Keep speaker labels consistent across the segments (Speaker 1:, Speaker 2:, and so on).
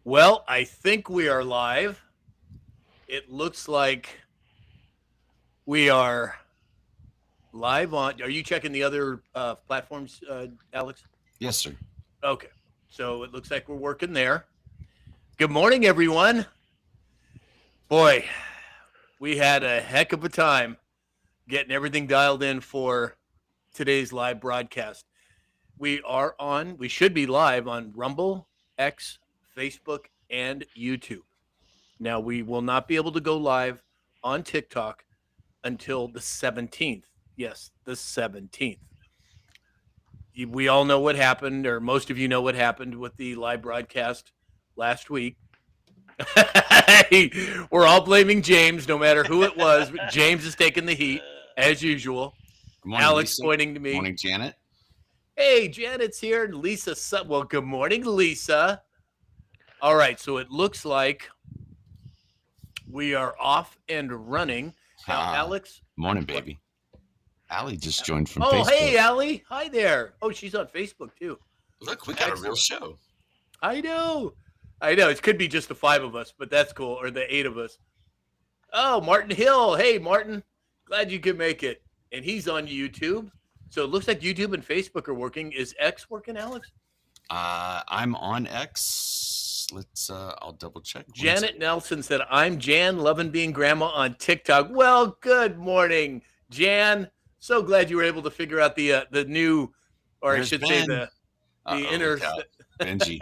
Speaker 1: Well, I think we are live. It looks like we are live on. Are you checking the other platforms, Alex?
Speaker 2: Yes, sir.
Speaker 1: Okay. So it looks like we're working there. Good morning, everyone. Boy, we had a heck of a time getting everything dialed in for today's live broadcast. We should be live on Rumble, X, Facebook, and YouTube. Now, we will not be able to go live on TikTok until the 17th. Yes, the 17th. We all know what happened, or most of you know what happened with the live broadcast last week. We're all blaming James, no matter who it was. James is taking the heat, as usual.
Speaker 2: Good morning,
Speaker 1: Alex
Speaker 2: Lisa.
Speaker 1: pointing to me.
Speaker 2: Morning, Janet.
Speaker 1: Hey, Janet's here. Lisa, well, good morning, Lisa. All right, so it looks like we are off and running. Now, Alex,
Speaker 2: Morning,
Speaker 1: what?
Speaker 2: baby. Allie just joined from
Speaker 1: Oh,
Speaker 2: Facebook.
Speaker 1: hey, Allie. Hi there. Oh, she's on Facebook too.
Speaker 2: Look, we got a real
Speaker 1: Excellent.
Speaker 2: show.
Speaker 1: I know. I know. It could be just the five of us, but that's cool. Or the eight of us. Oh, Martin Hill. Hey, Martin. Glad you could make it. And he's on YouTube. So it looks like YouTube and Facebook are working. Is X working, Alex?
Speaker 2: I'm on X. I'll double check.
Speaker 1: Janet Nelson said, I'm Jan, loving being grandma on TikTok. Well, good morning, Jan. So glad you were able to figure out the new, or I
Speaker 2: There's
Speaker 1: should say
Speaker 2: Ben.
Speaker 1: the inner.
Speaker 2: Look out. Benji.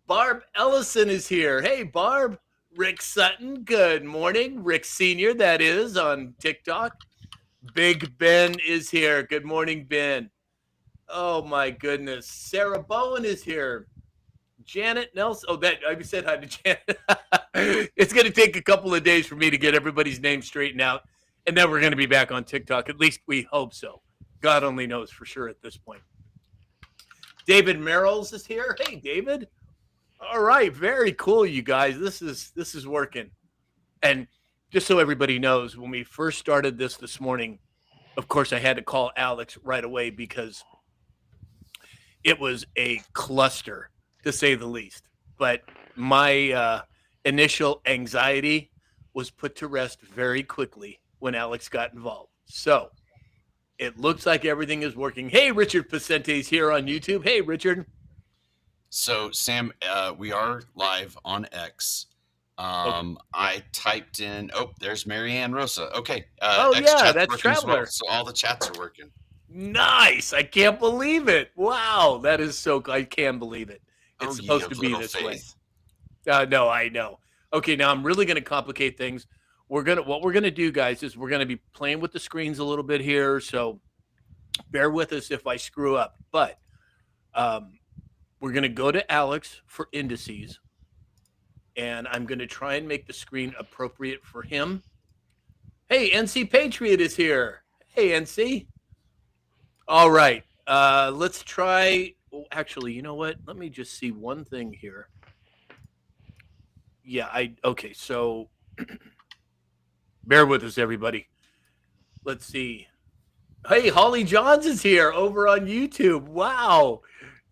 Speaker 1: Barb Ellison is here. Hey, Barb. Rick Sutton, good morning. Rick Sr., that is, on TikTok. Big Ben is here. Good morning, Ben. Oh, my goodness. Sarah Bowen is here. Janet Nelson. Oh, that I said hi to Janet. It's going to take a couple of days for me to get everybody's name straightened out. And then we're going to be back on TikTok. At least we hope so. God only knows for sure at this point. David Merrills is here. Hey, David. All right, very cool, you guys. This is working. And just so everybody knows, when we first started this morning, of course, I had to call Alex right away because it was a cluster, to say the least. But my initial anxiety was put to rest very quickly when Alex got involved. So it looks like everything is working. Hey, Richard Pacente is here on YouTube. Hey, Richard.
Speaker 2: So, Sam, we are live on X. I typed in. Oh, there's Marianne Rosa. Okay. X
Speaker 1: Yeah,
Speaker 2: chat's
Speaker 1: that's
Speaker 2: working as well.
Speaker 1: Traveler.
Speaker 2: So all the chats are working.
Speaker 1: Nice. I can't believe it. Wow. That is so I can't believe it. It's supposed to be this
Speaker 2: faith.
Speaker 1: way. No, I know. Okay, now I'm really going to complicate things. What we're going to do, guys, is we're going to be playing with the screens a little bit here, so bear with us if I screw up. But we're going to go to Alex for indices, and I'm going to try and make the screen appropriate for him. Hey, NC Patriot is here. Hey, NC. All right. Let's try. Actually, you know what? Let me just see one thing here. Yeah, okay. So bear with us, everybody. Let's see. Hey, Holly Johns is here over on YouTube. Wow.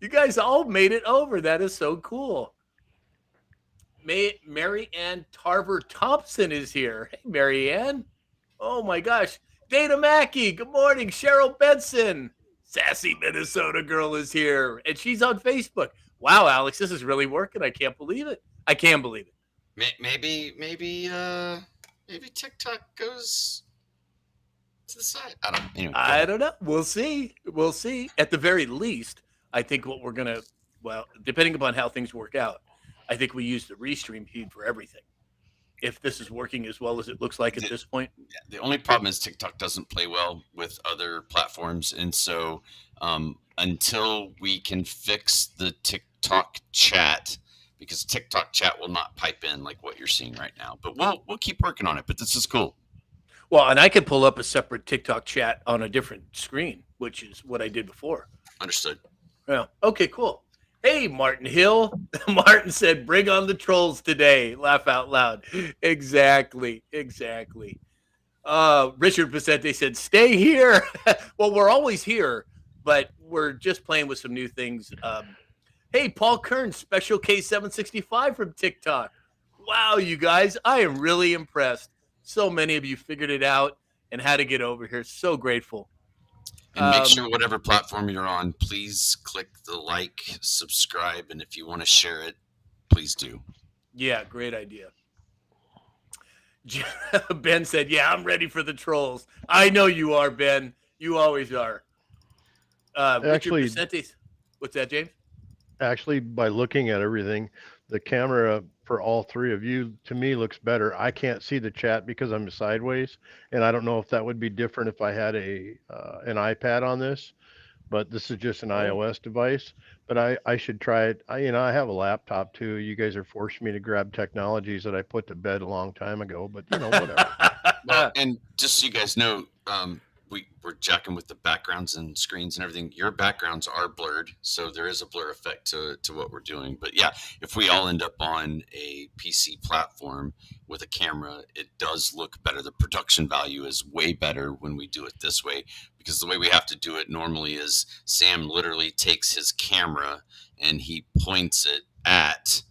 Speaker 1: You guys all made it over. That is so cool. Mary Ann Tarver Thompson is here. Hey, Mary Ann. Oh my gosh. Dana Mackey. Good morning. Cheryl Benson. Sassy Minnesota girl is here. And she's on Facebook. Wow, Alex, this is really working. I can't believe it. I can't believe it.
Speaker 2: Maybe TikTok goes to the side. I don't know. Anyway,
Speaker 1: I don't know. We'll see. We'll see. At the very least, I think what we're going to, well, depending upon how things work out, I think we use the restream feed for everything. If this is working as well as it looks like at this point.
Speaker 2: Yeah, the only problem is TikTok doesn't play well with other platforms. And so until we can fix the TikTok chat, because TikTok chat will not pipe in like what you're seeing right now. But we'll keep working on it. But this is cool.
Speaker 1: Well, and I could pull up a separate TikTok chat on a different screen, which is what I did before.
Speaker 2: Understood.
Speaker 1: Yeah. Okay, cool. Hey, Martin Hill. Martin said, bring on the trolls today. Laugh out loud. Exactly. Richard Pacente said, stay here. Well, we're always here, but we're just playing with some new things. Hey, Paul Kern, Special K765 from TikTok. Wow, you guys, I am really impressed. So many of you figured it out and how to get over here. So grateful.
Speaker 2: And make sure whatever platform you're on, please click the like, subscribe, and if you want to share it, please do.
Speaker 1: Yeah, great idea. Ben said, "Yeah, I'm ready for the trolls." I know you are, Ben. You always are.
Speaker 3: Actually,
Speaker 1: Richard Percentes. What's that, James?
Speaker 3: actually, by looking at everything, the camera for all three of you to me looks better. I can't see the chat because I'm sideways, and I don't know if that would be different if I had an iPad on this. But this is just an iOS device. But I should try it. I have a laptop too. You guys are forcing me to grab technologies that I put to bed a long time ago. But whatever.
Speaker 2: Well, and just so you guys know, we're jacking with the backgrounds and screens and everything. Your backgrounds are blurred, so there is a blur effect to what we're doing. But yeah, if we all end up on a PC platform with a camera, it does look better. The production value is way better when we do it this way, because the way we have to do it normally is Sam literally takes his camera and he points it at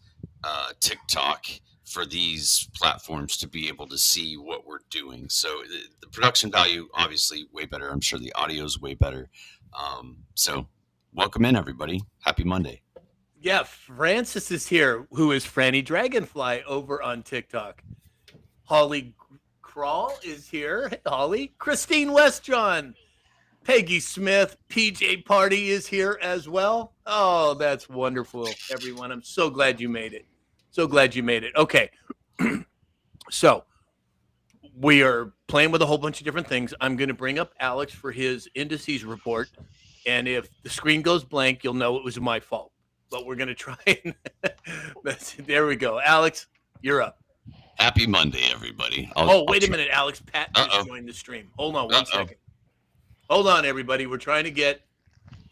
Speaker 2: TikTok for these platforms to be able to see what we're doing. So the production value, obviously, way better. I'm sure the audio is way better. So welcome in, everybody. Happy Monday.
Speaker 1: Yeah, Francis is here, who is Franny Dragonfly over on TikTok. Holly Crawl is here. Hey, Holly. Christine Westjohn. Peggy Smith. PJ Party is here as well. Oh, that's wonderful, everyone. I'm so glad you made it. So glad you made it. Okay. So we are playing with a whole bunch of different things. I'm going to bring up Alex for his indices report. And if the screen goes blank, you'll know it was my fault. But we're going to try and there we go. Alex, you're up.
Speaker 2: Happy Monday, everybody.
Speaker 1: Wait a minute, Alex. Pat just joined the stream. Hold on one second. Hold on, everybody. We're trying to get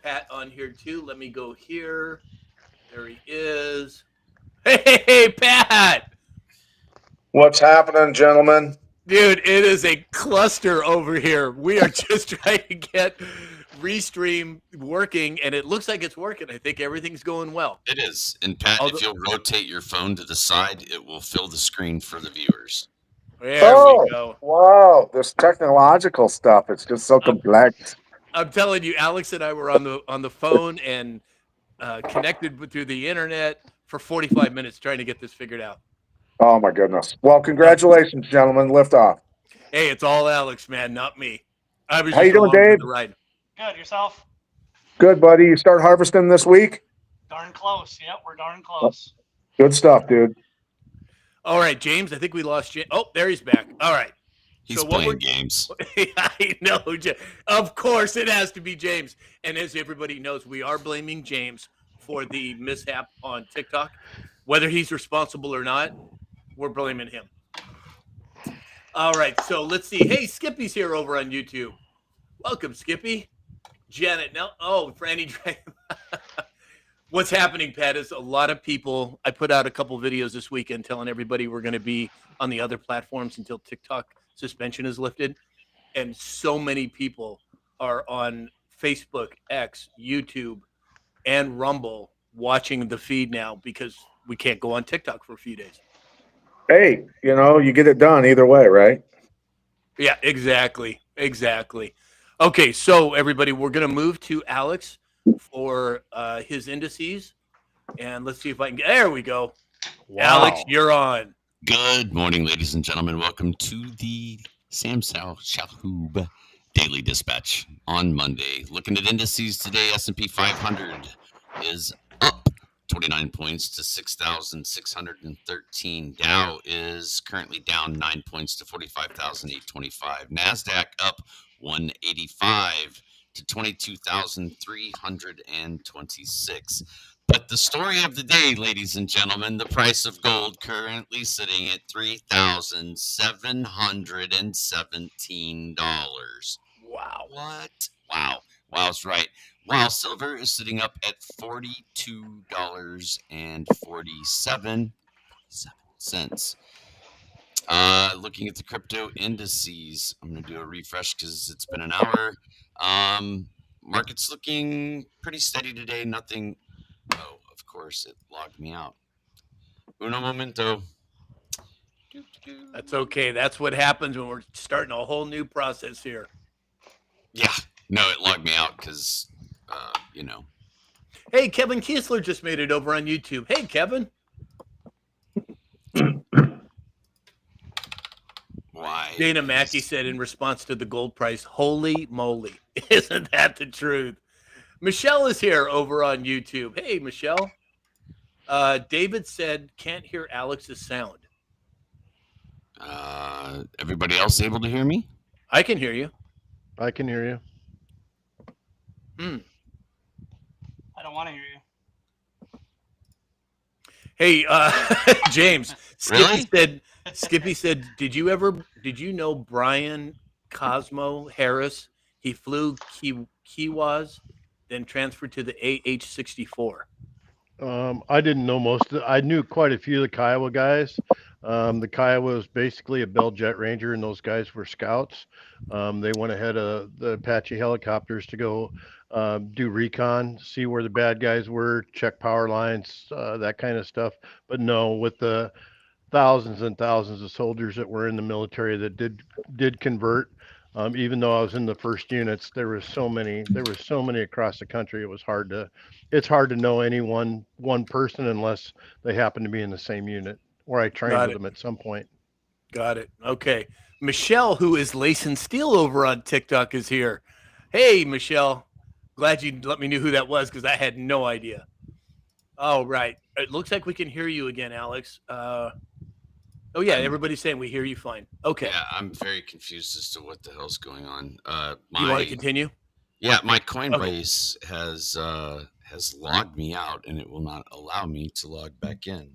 Speaker 1: Pat on here too. Let me go here. There he is. Hey, Pat.
Speaker 4: What's happening, gentlemen?
Speaker 1: Dude, it is a cluster over here. We are just trying to get Restream working, and it looks like it's working. I think everything's going well.
Speaker 2: It is. And Pat, if you'll rotate your phone to the side, it will fill the screen for the viewers.
Speaker 1: There we go.
Speaker 4: Wow, this technological stuff, it's just so complex.
Speaker 1: I'm telling you, Alex and I were on the phone and connected through the internet for 45 minutes trying to get this figured out.
Speaker 4: Oh my goodness. Well, congratulations, gentlemen. Lift off.
Speaker 1: Hey, it's all Alex, man, not me. I was
Speaker 4: How you doing, Dave?
Speaker 5: Good. Yourself?
Speaker 4: Good, buddy. You start harvesting this week?
Speaker 5: Darn close. Yep, we're darn close.
Speaker 4: Good stuff, dude.
Speaker 1: All right, James. I think we lost James. Oh, there he's back. All right.
Speaker 2: He's playing games.
Speaker 1: I know. Of course, it has to be James. And as everybody knows, we are blaming James for the mishap on TikTok. Whether he's responsible or not, we're blaming him. All right. So let's see. Hey, Skippy's here over on YouTube. Welcome, Skippy. Janet. Franny. What's happening, Pat, is a lot of people. I put out a couple videos this weekend telling everybody we're going to be on the other platforms until TikTok suspension is lifted. And so many people are on Facebook, X, YouTube, and Rumble watching the feed now because we can't go on TikTok for a few days.
Speaker 4: Hey, you get it done either way, right?
Speaker 1: Yeah, exactly. Okay, so everybody, we're going to move to Alex for his indices. And let's see if I can there we go. Wow. Alex, you're on.
Speaker 2: Good morning, ladies and gentlemen. Welcome to the Sam Shahoob Daily Dispatch on Monday. Looking at indices today, S&P 500 is up 29 points to 6,613. Dow is currently down 9 points to 45,825. NASDAQ up 185 to 22,326. But the story of the day, ladies and gentlemen, the price of gold currently sitting at $3,717.
Speaker 1: Wow.
Speaker 2: What? Wow. Wow's right. While silver is sitting up at $42.47. Looking at the crypto indices, I'm going to do a refresh because it's been an hour. Market's looking pretty steady today. Nothing. Oh, of of course, it logged me out. Uno momento.
Speaker 1: That's okay. That's what happens when we're starting a whole new process here.
Speaker 2: Yeah. No, it logged me out because,
Speaker 1: Hey, Kevin Kiesler just made it over on YouTube. Hey, Kevin.
Speaker 2: Why?
Speaker 1: Dana Mackey said in response to the gold price, holy moly. Isn't that the truth? Michelle is here over on YouTube. Hey, Michelle. David said, can't hear Alex's sound.
Speaker 2: Everybody else able to hear me?
Speaker 1: I can hear you.
Speaker 3: I can hear you.
Speaker 5: I don't want to hear you.
Speaker 1: Hey, James.
Speaker 2: Really?
Speaker 1: Skippy said, did you know Brian Cosmo Harris? He flew Kiwas, then transferred to the AH-64.
Speaker 3: I didn't know I knew quite a few of the Kiowa guys. The Kiowa was basically a Bell Jet Ranger, and those guys were scouts. They went ahead of the Apache helicopters to go do recon, see where the bad guys were, check power lines, that kind of stuff. But no, with the thousands and thousands of soldiers that were in the military that did convert, even though I was in the first units, there were so many across the country. It's hard to know any one person unless they happen to be in the same unit or I trained with them at some point.
Speaker 1: Got it. Okay. Michelle, who is Lacing Steel over on TikTok, is here. Hey, Michelle. Glad you let me know who that was because I had no idea. Oh, right. It looks like we can hear you again, Alex. Oh, yeah. Everybody's saying we hear you fine. Okay.
Speaker 2: Yeah, I'm very confused as to what the hell's going on.
Speaker 1: You want to continue?
Speaker 2: Yeah, my Coinbase has logged me out, and it will not allow me to log back in.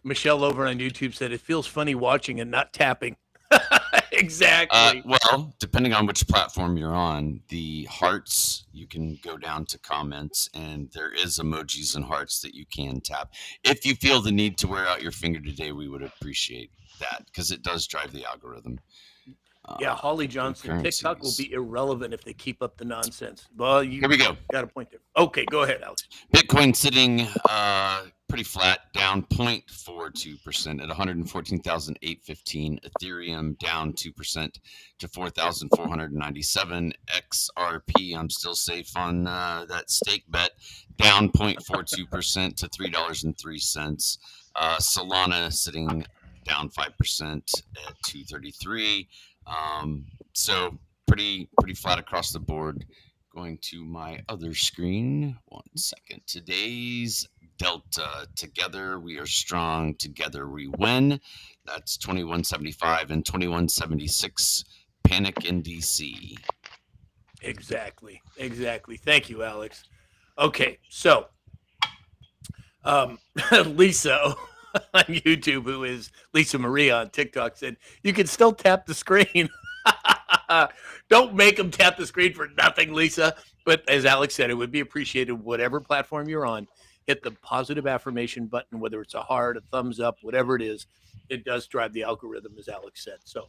Speaker 1: Michelle over on YouTube said it feels funny watching and not tapping. Exactly.
Speaker 2: Well, depending on which platform you're on, the hearts, you can go down to comments, and there is emojis and hearts that you can tap. If you feel the need to wear out your finger today, we would appreciate that because it does drive the algorithm.
Speaker 1: Yeah, Holly Johnson,
Speaker 2: currencies.
Speaker 1: TikTok will be irrelevant if they keep up the nonsense. Well, you
Speaker 2: Here we go.
Speaker 1: got a point there. Okay, go ahead, Alex.
Speaker 2: Bitcoin sitting pretty flat, down 0.42% at 114,815. Ethereum down 2% to 4,497. XRP, I'm still safe on that stake bet, down 0.42% to $3.03. Solana sitting down 5% at 233. So pretty flat across the board. Going to my other screen. 1 second. Today's Delta. Together we are strong. Together we win. That's 2175 and 2176. Panic in DC.
Speaker 1: Exactly. Thank you, Alex. Okay, so Lisa on YouTube, who is Lisa Maria on TikTok, said you can still tap the screen. Don't make them tap the screen for nothing, Lisa. But as Alex said, it would be appreciated whatever platform you're on. Hit the positive affirmation button, whether it's a heart, a thumbs up, whatever it is. It does drive the algorithm, as Alex said. So,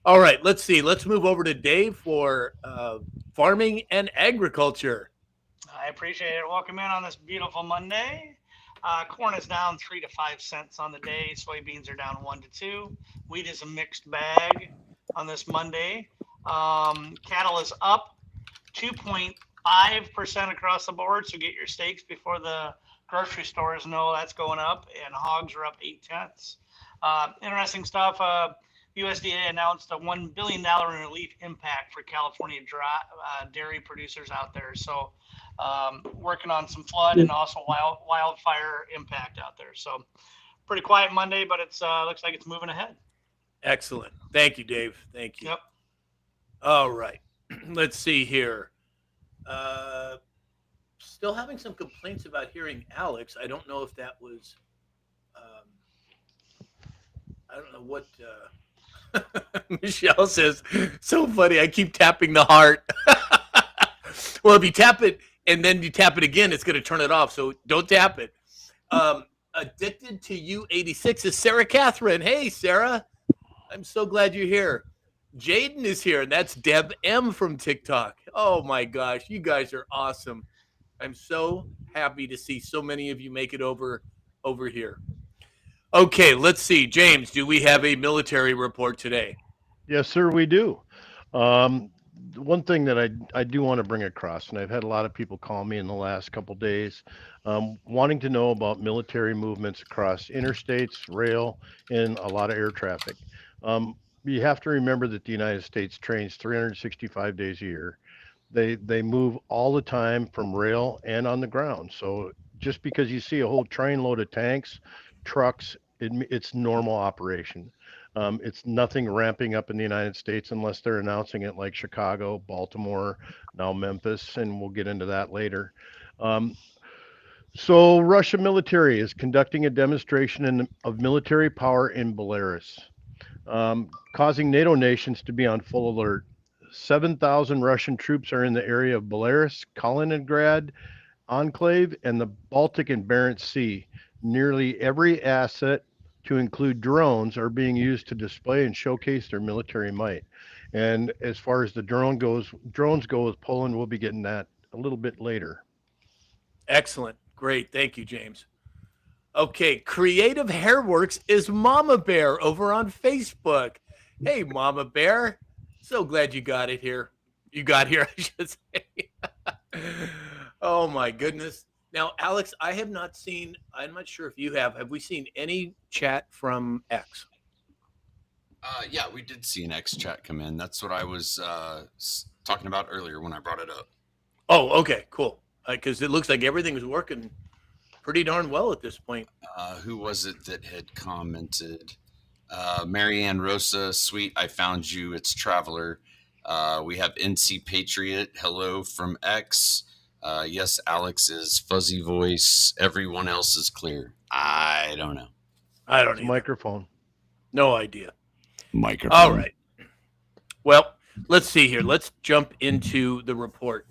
Speaker 1: all right, let's see. Let's move over to Dave for farming and agriculture.
Speaker 5: I appreciate it. Welcome in on this beautiful Monday. Corn is down 3 to 5 cents on the day. Soybeans are down 1 to 2. Wheat is a mixed bag on this Monday. Cattle is up 2.5% across the board. So get your steaks before the grocery stores know that's going up. And hogs are up 0.8. Interesting stuff. USDA announced a $1 billion relief impact for California dairy producers out there. So working on some flood and also wildfire impact out there. So pretty quiet Monday, but it's looks like it's moving ahead.
Speaker 1: Excellent. Thank you, Dave. Thank you.
Speaker 5: Yep.
Speaker 1: All right. Let's see here. Still having some complaints about hearing Alex. I don't know if that was, I don't know what, Michelle says, so funny. I keep tapping the heart. Well, if you tap it and then you tap it again, it's going to turn it off. So don't tap it. Addicted to You 86 is Sarah Catherine. Hey, Sarah. I'm so glad you're here. Jaden is here, and that's Deb M from TikTok. Oh, my gosh. You guys are awesome. I'm so happy to see so many of you make it over here. Okay, let's see. James, do we have a military report today?
Speaker 3: Yes, sir, we do. Um, One thing that I do want to bring across, and I've had a lot of people call me in the last couple days, wanting to know about military movements across interstates, rail, and a lot of air traffic. You have to remember that the United States trains 365 days a year. They move all the time from rail and on the ground. So just because you see a whole train load of tanks, trucks, it's normal operation. It's nothing ramping up in the United States unless they're announcing it, like Chicago, Baltimore, now Memphis, and we'll get into that later. Um, so Russia military is conducting a demonstration of military power in Belarus, causing NATO nations to be on full alert. 7,000 Russian troops are in the area of Belarus, Kaliningrad enclave, and the Baltic and Barents Sea. Nearly every asset, to include drones, are being used to display and showcase their military might. And as far as the drones go with Poland, we'll be getting that a little bit later.
Speaker 1: Excellent. Great. Thank you, James. Okay, Creative Hairworks is Mama Bear over on Facebook. Hey, Mama Bear. So glad you got it here. You got here, I should say. Oh, my goodness. Now, Alex, I have not seen, I'm not sure if you have we seen any chat from X?
Speaker 2: Yeah, we did see an X chat come in. That's what I was talking about earlier when I brought it up.
Speaker 1: Oh, okay, cool. Because it looks like everything is working pretty darn well at this point.
Speaker 2: Who was it that had commented? Marianne Rosa, sweet, I found you. It's Traveler. We have NC Patriot. Hello from X. Yes, Alex is fuzzy voice. Everyone else is clear. I don't know.
Speaker 1: I don't know.
Speaker 3: Microphone.
Speaker 1: No idea.
Speaker 2: Microphone.
Speaker 1: All right. Well, let's see here. Let's jump into the report.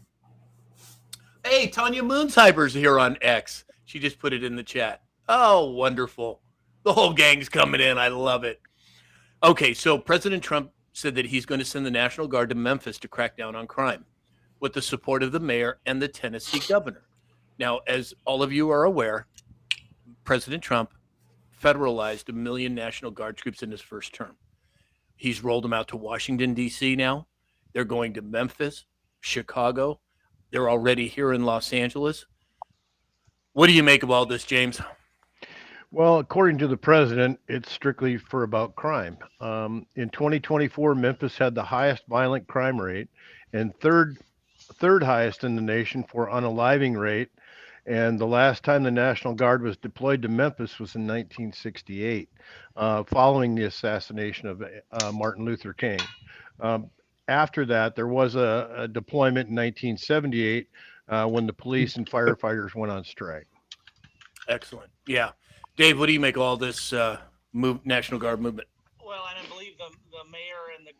Speaker 1: Hey, Tanya Moonsheimer's here on X. She just put it in the chat. Oh, wonderful. The whole gang's coming in. I love it. Okay, so President Trump said that he's going to send the National Guard to Memphis to crack down on crime with the support of the mayor and the Tennessee governor. Now, as all of you are aware, President Trump federalized 1 million National Guard troops in his first term. He's rolled them out to Washington, D.C. now. They're going to Memphis, Chicago. They're already here in Los Angeles. What do you make of all this, James?
Speaker 3: Well, according to the president, it's strictly for about crime. In 2024, Memphis had the highest violent crime rate and third highest in the nation for unaliving rate. And the last time the National Guard was deployed to Memphis was in 1968, following the assassination of Martin Luther King. After that, there was a deployment in 1978 when the police and firefighters went on strike.
Speaker 1: Excellent. Yeah. Dave, what do you make of all this National Guard movement?
Speaker 5: Well, and I believe the mayor and the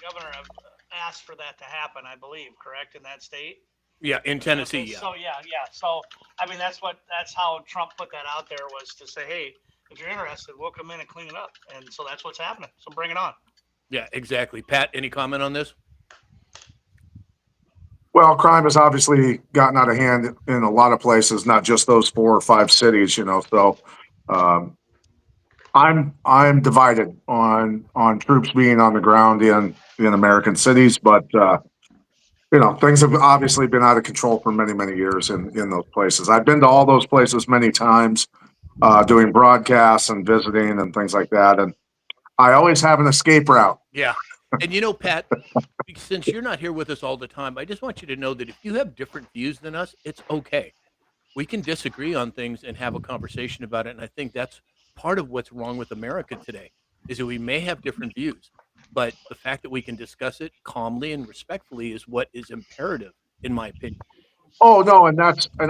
Speaker 5: governor have asked for that to happen, I believe, correct, in that state?
Speaker 1: Yeah, in Tennessee, yeah.
Speaker 5: So, yeah. So, I mean, that's how Trump put that out there, was to say, hey, if you're interested, we'll come in and clean it up. And so that's what's happening. So bring it on.
Speaker 1: Yeah, exactly. Pat, any comment on this?
Speaker 4: Well, crime has obviously gotten out of hand in a lot of places, not just those 4 or 5 cities, So, I'm divided on troops being on the ground in American cities, but things have obviously been out of control for many, many years in those places. I've been to all those places many times, doing broadcasts and visiting and things like that, and I always have an escape route.
Speaker 1: Yeah. And Pat, since you're not here with us all the time, I just want you to know that if you have different views than us, it's okay. We can disagree on things and have a conversation about it. And I think that's part of what's wrong with America today, is that we may have different views, but the fact that we can discuss it calmly and respectfully is what is imperative, in my opinion.
Speaker 4: Oh, no, and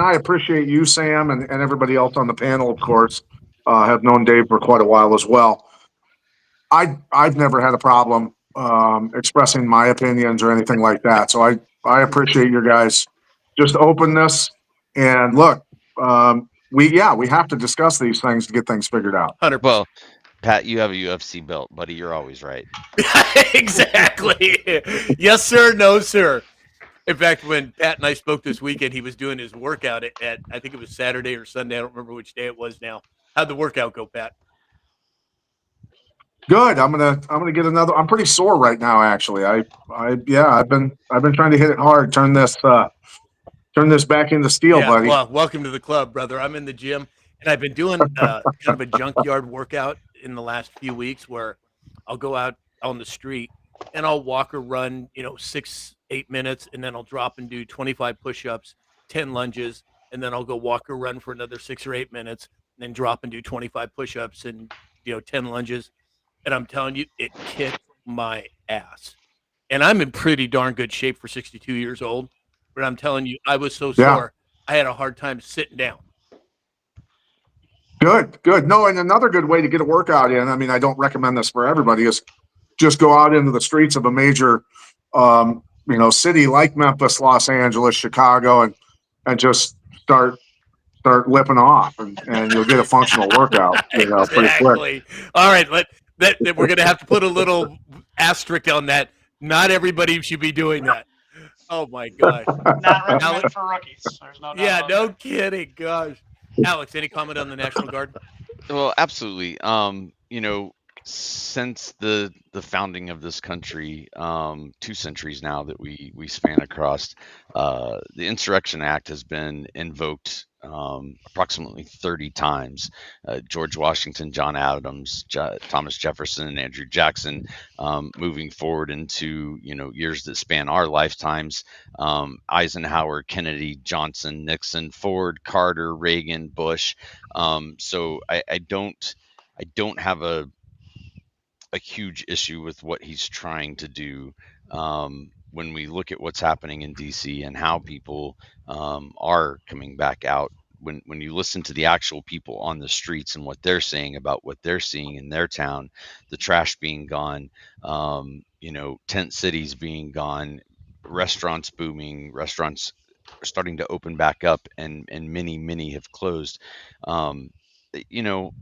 Speaker 4: I appreciate you, Sam, and everybody else on the panel, of course. Have known Dave for quite a while as well. I've never had a problem expressing my opinions or anything like that. So I appreciate your guys' just openness. And look, we have to discuss these things to get things figured out.
Speaker 1: 100%.
Speaker 6: Well, Pat, you have a UFC belt, buddy. You're always right.
Speaker 1: Exactly. Yes, sir. No, sir. In fact, when Pat and I spoke this weekend, he was doing his workout at I think it was Saturday or Sunday. I don't remember which day it was now. How'd the workout go, Pat?
Speaker 4: Good. I'm gonna get another. I'm pretty sore right now, actually. Yeah, I've been trying to hit it hard. Turn this back into steel,
Speaker 1: Yeah,
Speaker 4: buddy.
Speaker 1: well, welcome to the club, brother. I'm in the gym, and I've been doing kind of a junkyard workout in the last few weeks where I'll go out on the street and I'll walk or run, 6, 8 minutes, and then I'll drop and do 25 push-ups, 10 lunges, and then I'll go walk or run for another 6 or 8 minutes, and then drop and do 25 push-ups and 10 lunges. And I'm telling you, it kicked my ass. And I'm in pretty darn good shape for 62 years old. But I'm telling you, I was so
Speaker 4: Yeah.
Speaker 1: sore, I had a hard time sitting down.
Speaker 4: Good, good. No, and another good way to get a workout in, I mean, I don't recommend this for everybody, is just go out into the streets of a major, city like Memphis, Los Angeles, Chicago, and just start lipping off, and you'll get a functional workout, pretty quick.
Speaker 1: Exactly. All right, that we're going to have to put a little asterisk on that. Not everybody should be doing that. Oh my gosh.
Speaker 5: Not recommended for rookies. There's no doubt
Speaker 1: Yeah,
Speaker 5: about
Speaker 1: no
Speaker 5: that.
Speaker 1: kidding. Gosh. Alex, any comment on the National Guard?
Speaker 6: Well, absolutely. Since the founding of this country, 2 centuries now that we span across, the Insurrection Act has been invoked approximately 30 times. George Washington, John Adams, Thomas Jefferson, and Andrew Jackson, moving forward into years that span our lifetimes. Eisenhower, Kennedy, Johnson, Nixon, Ford, Carter, Reagan, Bush. So I don't have a huge issue with what he's trying to do. When we look at what's happening in DC and how people are coming back out, when you listen to the actual people on the streets and what they're saying about what they're seeing in their town, the trash being gone, tent cities being gone, restaurants booming, restaurants are starting to open back up, and many have closed. Um, you know,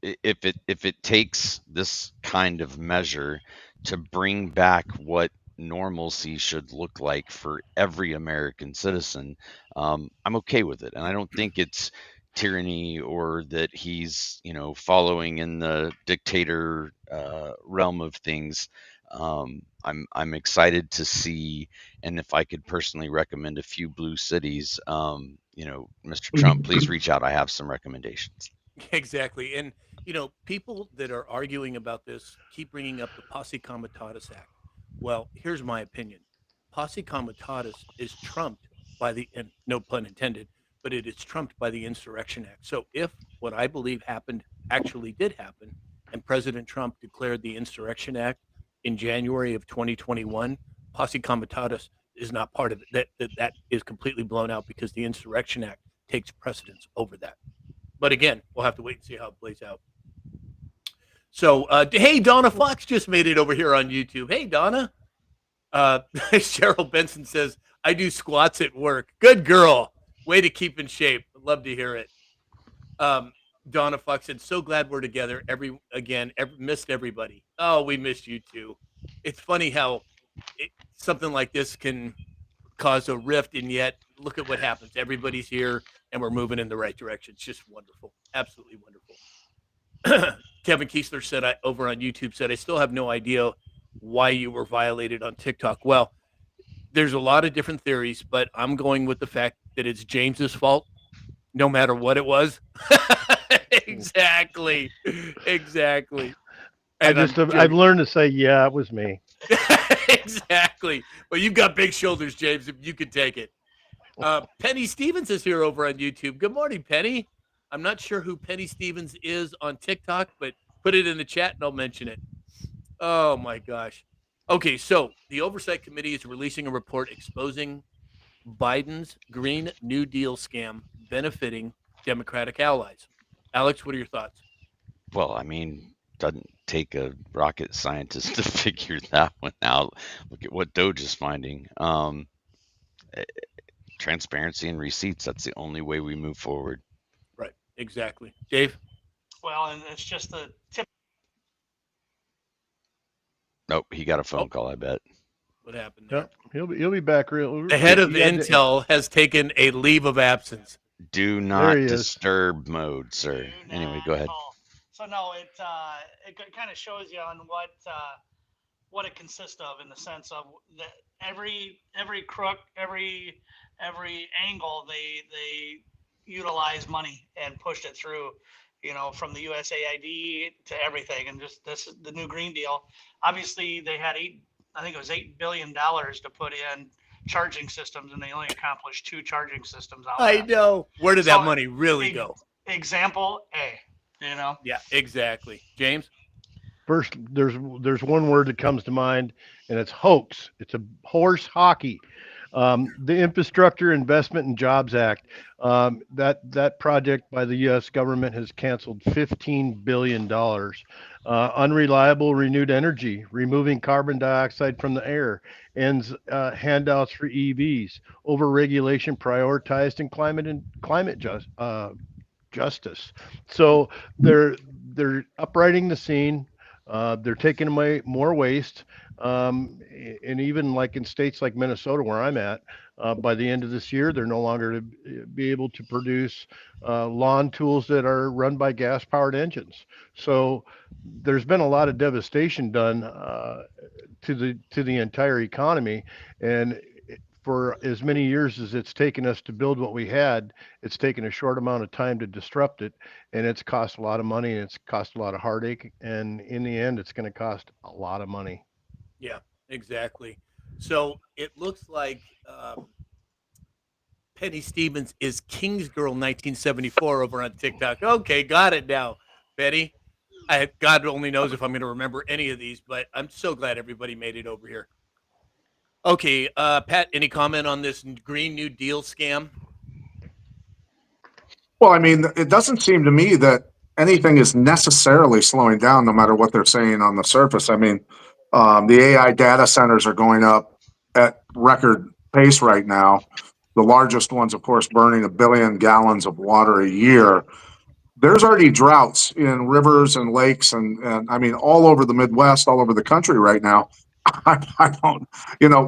Speaker 6: if it takes this kind of measure to bring back what normalcy should look like for every American citizen, I'm okay with it, and I don't think it's tyranny or that he's following in the dictator realm of things. I'm excited to see, and if I could personally recommend a few blue cities, Mr. Trump, please reach out. I have some recommendations.
Speaker 1: Exactly. And, people that are arguing about this keep bringing up the Posse Comitatus Act. Well, here's my opinion. Posse Comitatus is trumped by and no pun intended, but it is trumped by the Insurrection Act. So if what I believe happened actually did happen, and President Trump declared the Insurrection Act in January of 2021, Posse Comitatus is not part of it. That is completely blown out because the Insurrection Act takes precedence over that. But again, we'll have to wait and see how it plays out. So, hey, Donna Fox just made it over here on YouTube. Hey, Donna. Cheryl Benson says, I do squats at work. Good girl. Way to keep in shape. I'd love to hear it. Donna Fox said, so glad we're together. Missed everybody. Oh, we missed you too. It's funny how something like this can cause a rift, and yet look at what happens. Everybody's here, and we're moving in the right direction. It's just wonderful. Absolutely wonderful. Kevin Kiesler said, over on YouTube, said, I still have no idea why you were violated on TikTok. Well, there's a lot of different theories, but I'm going with the fact that it's James's fault, no matter what it was. Exactly. And
Speaker 3: I've learned to say, yeah, it was me.
Speaker 1: Exactly. Well, you've got big shoulders, James. If you could take it. Penny Stevens is here over on YouTube. Good morning, Penny. I'm not sure who Penny Stevens is on TikTok, but put it in the chat and I'll mention it. Oh my gosh. Okay, so the Oversight Committee is releasing a report exposing Biden's Green New Deal scam benefiting Democratic allies. Alex, what are your thoughts?
Speaker 6: Well, I mean, doesn't take a rocket scientist to figure that one out. Look at what Doge is finding. Transparency and receipts. That's the only way we move forward.
Speaker 1: Right. Exactly. Dave?
Speaker 5: Well, and it's just the tip.
Speaker 6: Nope, he got a phone call, I bet.
Speaker 1: What happened there?
Speaker 3: Yep, he'll be back real.
Speaker 1: The head of
Speaker 3: he had to-
Speaker 1: Intel has taken a leave of absence.
Speaker 6: Do
Speaker 3: There
Speaker 6: not
Speaker 3: he is.
Speaker 6: disturb mode, sir.
Speaker 5: Do
Speaker 6: Anyway,
Speaker 5: not
Speaker 6: go ahead.
Speaker 5: call. So no, it kind of shows you on what it consists of, in the sense of that every crook, every angle, they utilize money and pushed it through, from the USAID to everything. And just this is the new Green Deal. Obviously they had $8 billion to put in charging systems, and they only accomplished 2 charging systems out
Speaker 1: I
Speaker 5: there.
Speaker 1: know. Where did
Speaker 5: So,
Speaker 1: that money really go?
Speaker 5: Example A,
Speaker 1: Yeah, exactly. James?
Speaker 3: First, there's one word that comes to mind, and it's hoax. It's a horse hockey. The Infrastructure Investment and Jobs Act, that project by the U.S. government has canceled $15 billion. Unreliable renewed energy, removing carbon dioxide from the air, ends handouts for EVs, overregulation prioritized in climate justice. So they're uprighting the scene. They're taking away more waste. And even like in states like Minnesota, where I'm at, by the end of this year, they're no longer to be able to produce lawn tools that are run by gas powered engines. So there's been a lot of devastation done to the entire economy. And for as many years as it's taken us to build what we had, it's taken a short amount of time to disrupt it, and it's cost a lot of money, and it's cost a lot of heartache, and in the end, it's going to cost a lot of money.
Speaker 1: Yeah, exactly. So it looks like Penny Stevens is King's Girl 1974 over on TikTok. Okay, got it now, Betty. God only knows if I'm going to remember any of these, but I'm so glad everybody made it over here. Okay, Pat, any comment on this Green New Deal scam?
Speaker 4: Well, I mean, it doesn't seem to me that anything is necessarily slowing down, no matter what they're saying on the surface. I mean, the AI data centers are going up at record pace right now. The largest ones, of course, burning 1 billion gallons of water a year. There's already droughts in rivers and lakes, and I mean, all over the Midwest, all over the country right now. I don't,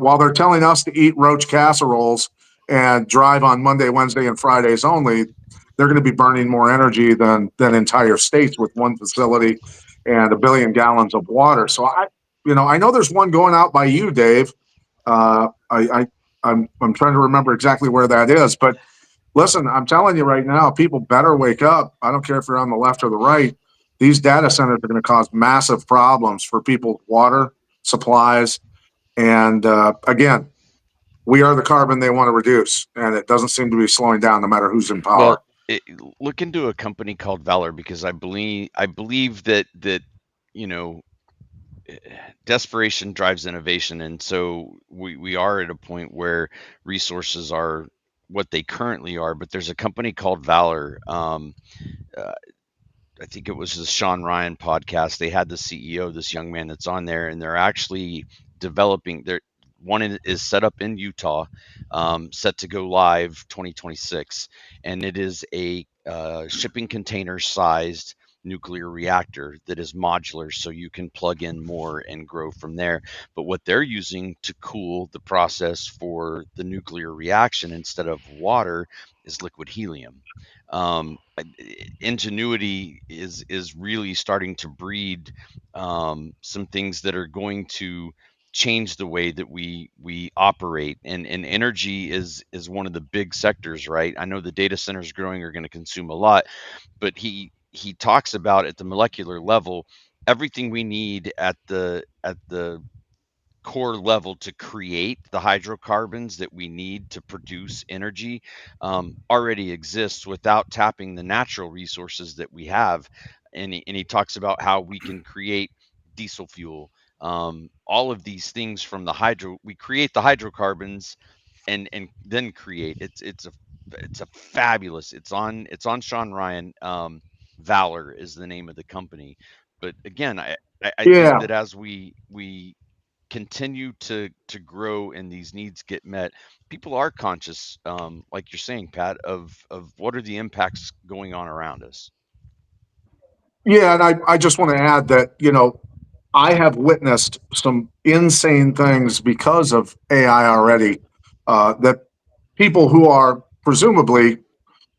Speaker 4: while they're telling us to eat roach casseroles and drive on Monday, Wednesday, and Fridays only, they're going to be burning more energy than entire states with one facility and 1 billion gallons of water. So I know there's one going out by you, Dave. I'm trying to remember exactly where that is, but listen, I'm telling you right now, people better wake up. I don't care if you're on the left or the right. These data centers are going to cause massive problems for people's water supplies. And again, we are the carbon they want to reduce, and it doesn't seem to be slowing down, no matter who's in power.
Speaker 6: Well, look into a company called Valor, because I believe that desperation drives innovation, and so we are at a point where resources are what they currently are. But there's a company called Valor. I think it was the Sean Ryan podcast. They had the CEO, this young man that's on there, and they're actually developing. One is set up in Utah, set to go live 2026, and it is a shipping container sized nuclear reactor that is modular, so you can plug in more and grow from there. But what they're using to cool the process for the nuclear reaction instead of water is liquid helium. Ingenuity is really starting to breed some things that are going to change the way that we operate, and energy is one of the big sectors, right? I know the data centers growing are going to consume a lot, but he talks about at the molecular level everything we need at the core level to create the hydrocarbons that we need to produce energy already exists without tapping the natural resources that we have. And he talks about how we can create diesel fuel, all of these things from we create the hydrocarbons and then create it's a fabulous, it's on Sean Ryan. Valor is the name of the company. But again, I
Speaker 4: Yeah.
Speaker 6: think that as we continue to grow and these needs get met, people are conscious, like you're saying, Pat, of what are the impacts going on around us.
Speaker 4: Yeah, and I just want to add that, I have witnessed some insane things because of AI already, that people who are presumably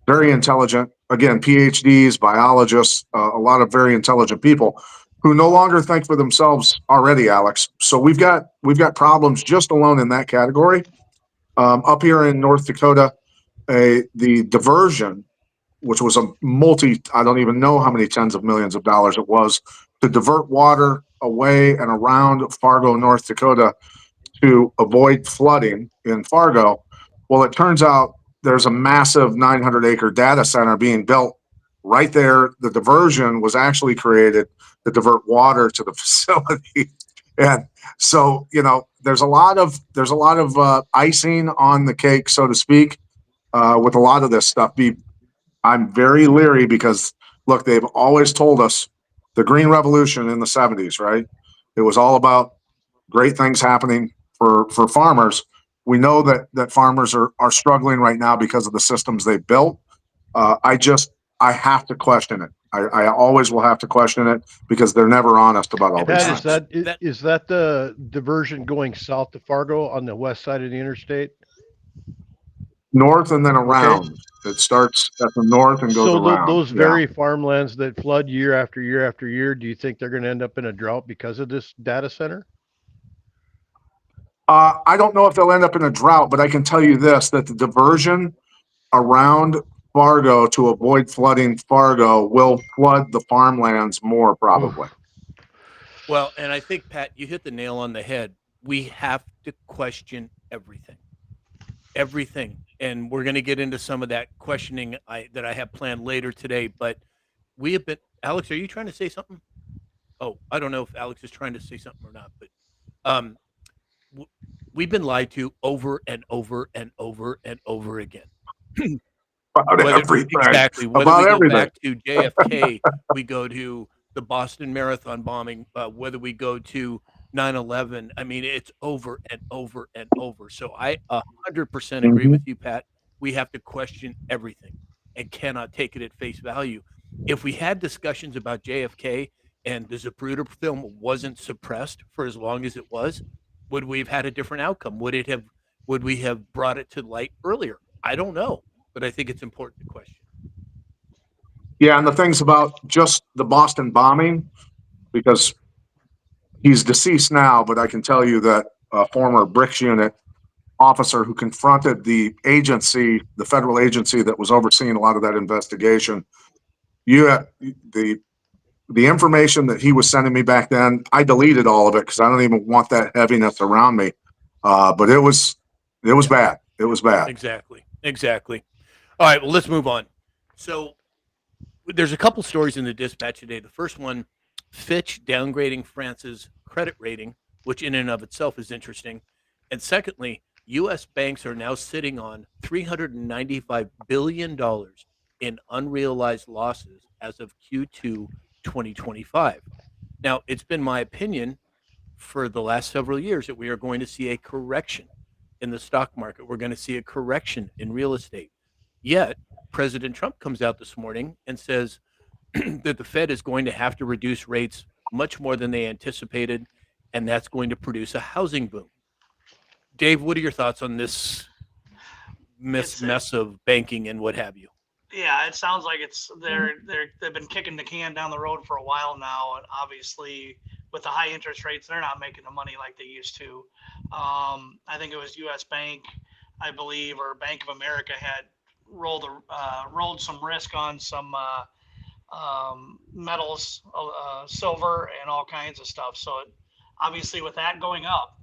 Speaker 4: very intelligent, again, PhDs, biologists, a lot of very intelligent people who no longer think for themselves already, Alex. So we've got problems just alone in that category. Up here in North Dakota, the diversion, which was a I don't even know how many tens of millions of dollars it was to divert water away and around Fargo, North Dakota to avoid flooding in Fargo. Well, it turns out there's a massive 900-acre data center being built right there. The diversion was actually created to divert water to the facility. And so, there's a lot of icing on the cake, so to speak, with a lot of this stuff. I'm very leery because look, they've always told us the Green Revolution in the 70s, right? It was all about great things happening for farmers. We know that farmers are struggling right now because of the systems they built. I have to question it. I always will have to question it because they're never honest about all these
Speaker 3: Pat,
Speaker 4: things.
Speaker 3: is that the diversion going south to Fargo on the west side of the interstate?
Speaker 4: North and then around. It starts at the north and goes
Speaker 3: So
Speaker 4: around.
Speaker 3: those
Speaker 4: Yeah.
Speaker 3: very farmlands that flood year after year after year, do you think they're going to end up in a drought because of this data center?
Speaker 4: I don't know if they'll end up in a drought, but I can tell you this, that the diversion around Fargo to avoid flooding Fargo will flood the farmlands more probably.
Speaker 1: Well, and I think, Pat, you hit the nail on the head. We have to question everything. Everything. And we're going to get into some of that questioning that I have planned later today. But we have been, Alex, are you trying to say something? Oh, I don't know if Alex is trying to say something or not, but we've been lied to over and over and over and over again.
Speaker 4: About everything.
Speaker 1: Exactly. Whether
Speaker 4: About
Speaker 1: we go
Speaker 4: everything.
Speaker 1: back to JFK, we go to the Boston Marathon bombing, whether we go to 9/11. I mean, it's over and over and over. So I 100% agree with you, Pat. We have to question everything and cannot take it at face value. If we had discussions about JFK and the Zapruder film wasn't suppressed for as long as it was, would we have had a different outcome? Would we have brought it to light earlier? I don't know, but I think it's important to question.
Speaker 4: Yeah, and the things about just the Boston bombing, because he's deceased now, but I can tell you that a former BRICS unit officer who confronted the agency, the federal agency that was overseeing a lot of that investigation, the information that he was sending me back then, I deleted all of it because I don't even want that heaviness around me. But it was bad. It was bad.
Speaker 1: Exactly. All right, well, let's move on. So there's a couple stories in the dispatch today. The first one, Fitch downgrading France's credit rating, which in and of itself is interesting. And secondly, U.S. banks are now sitting on $395 billion in unrealized losses as of Q2 2025. Now, it's been my opinion for the last several years that we are going to see a correction in the stock market. We're going to see a correction in real estate. Yet, President Trump comes out this morning and says that the Fed is going to have to reduce rates much more than they anticipated, and that's going to produce a housing boom. Dave, what are your thoughts on this mess of banking and what have you?
Speaker 5: Yeah, it sounds like they've been kicking the can down the road for a while now, and obviously with the high interest rates, they're not making the money like they used to. I think it was U.S. Bank, I believe, or Bank of America had rolled some risk on some metals, silver, and all kinds of stuff. So obviously, with that going up,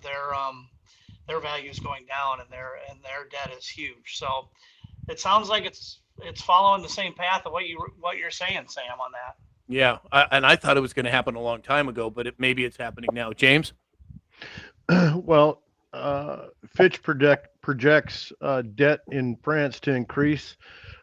Speaker 5: their value is going down, and their debt is huge. So it sounds like it's following the same path of what you're saying, Sam, on that.
Speaker 1: Yeah, and I thought it was going to happen a long time ago, but maybe it's happening now. James?
Speaker 3: Well, Fitch projects debt in France to increase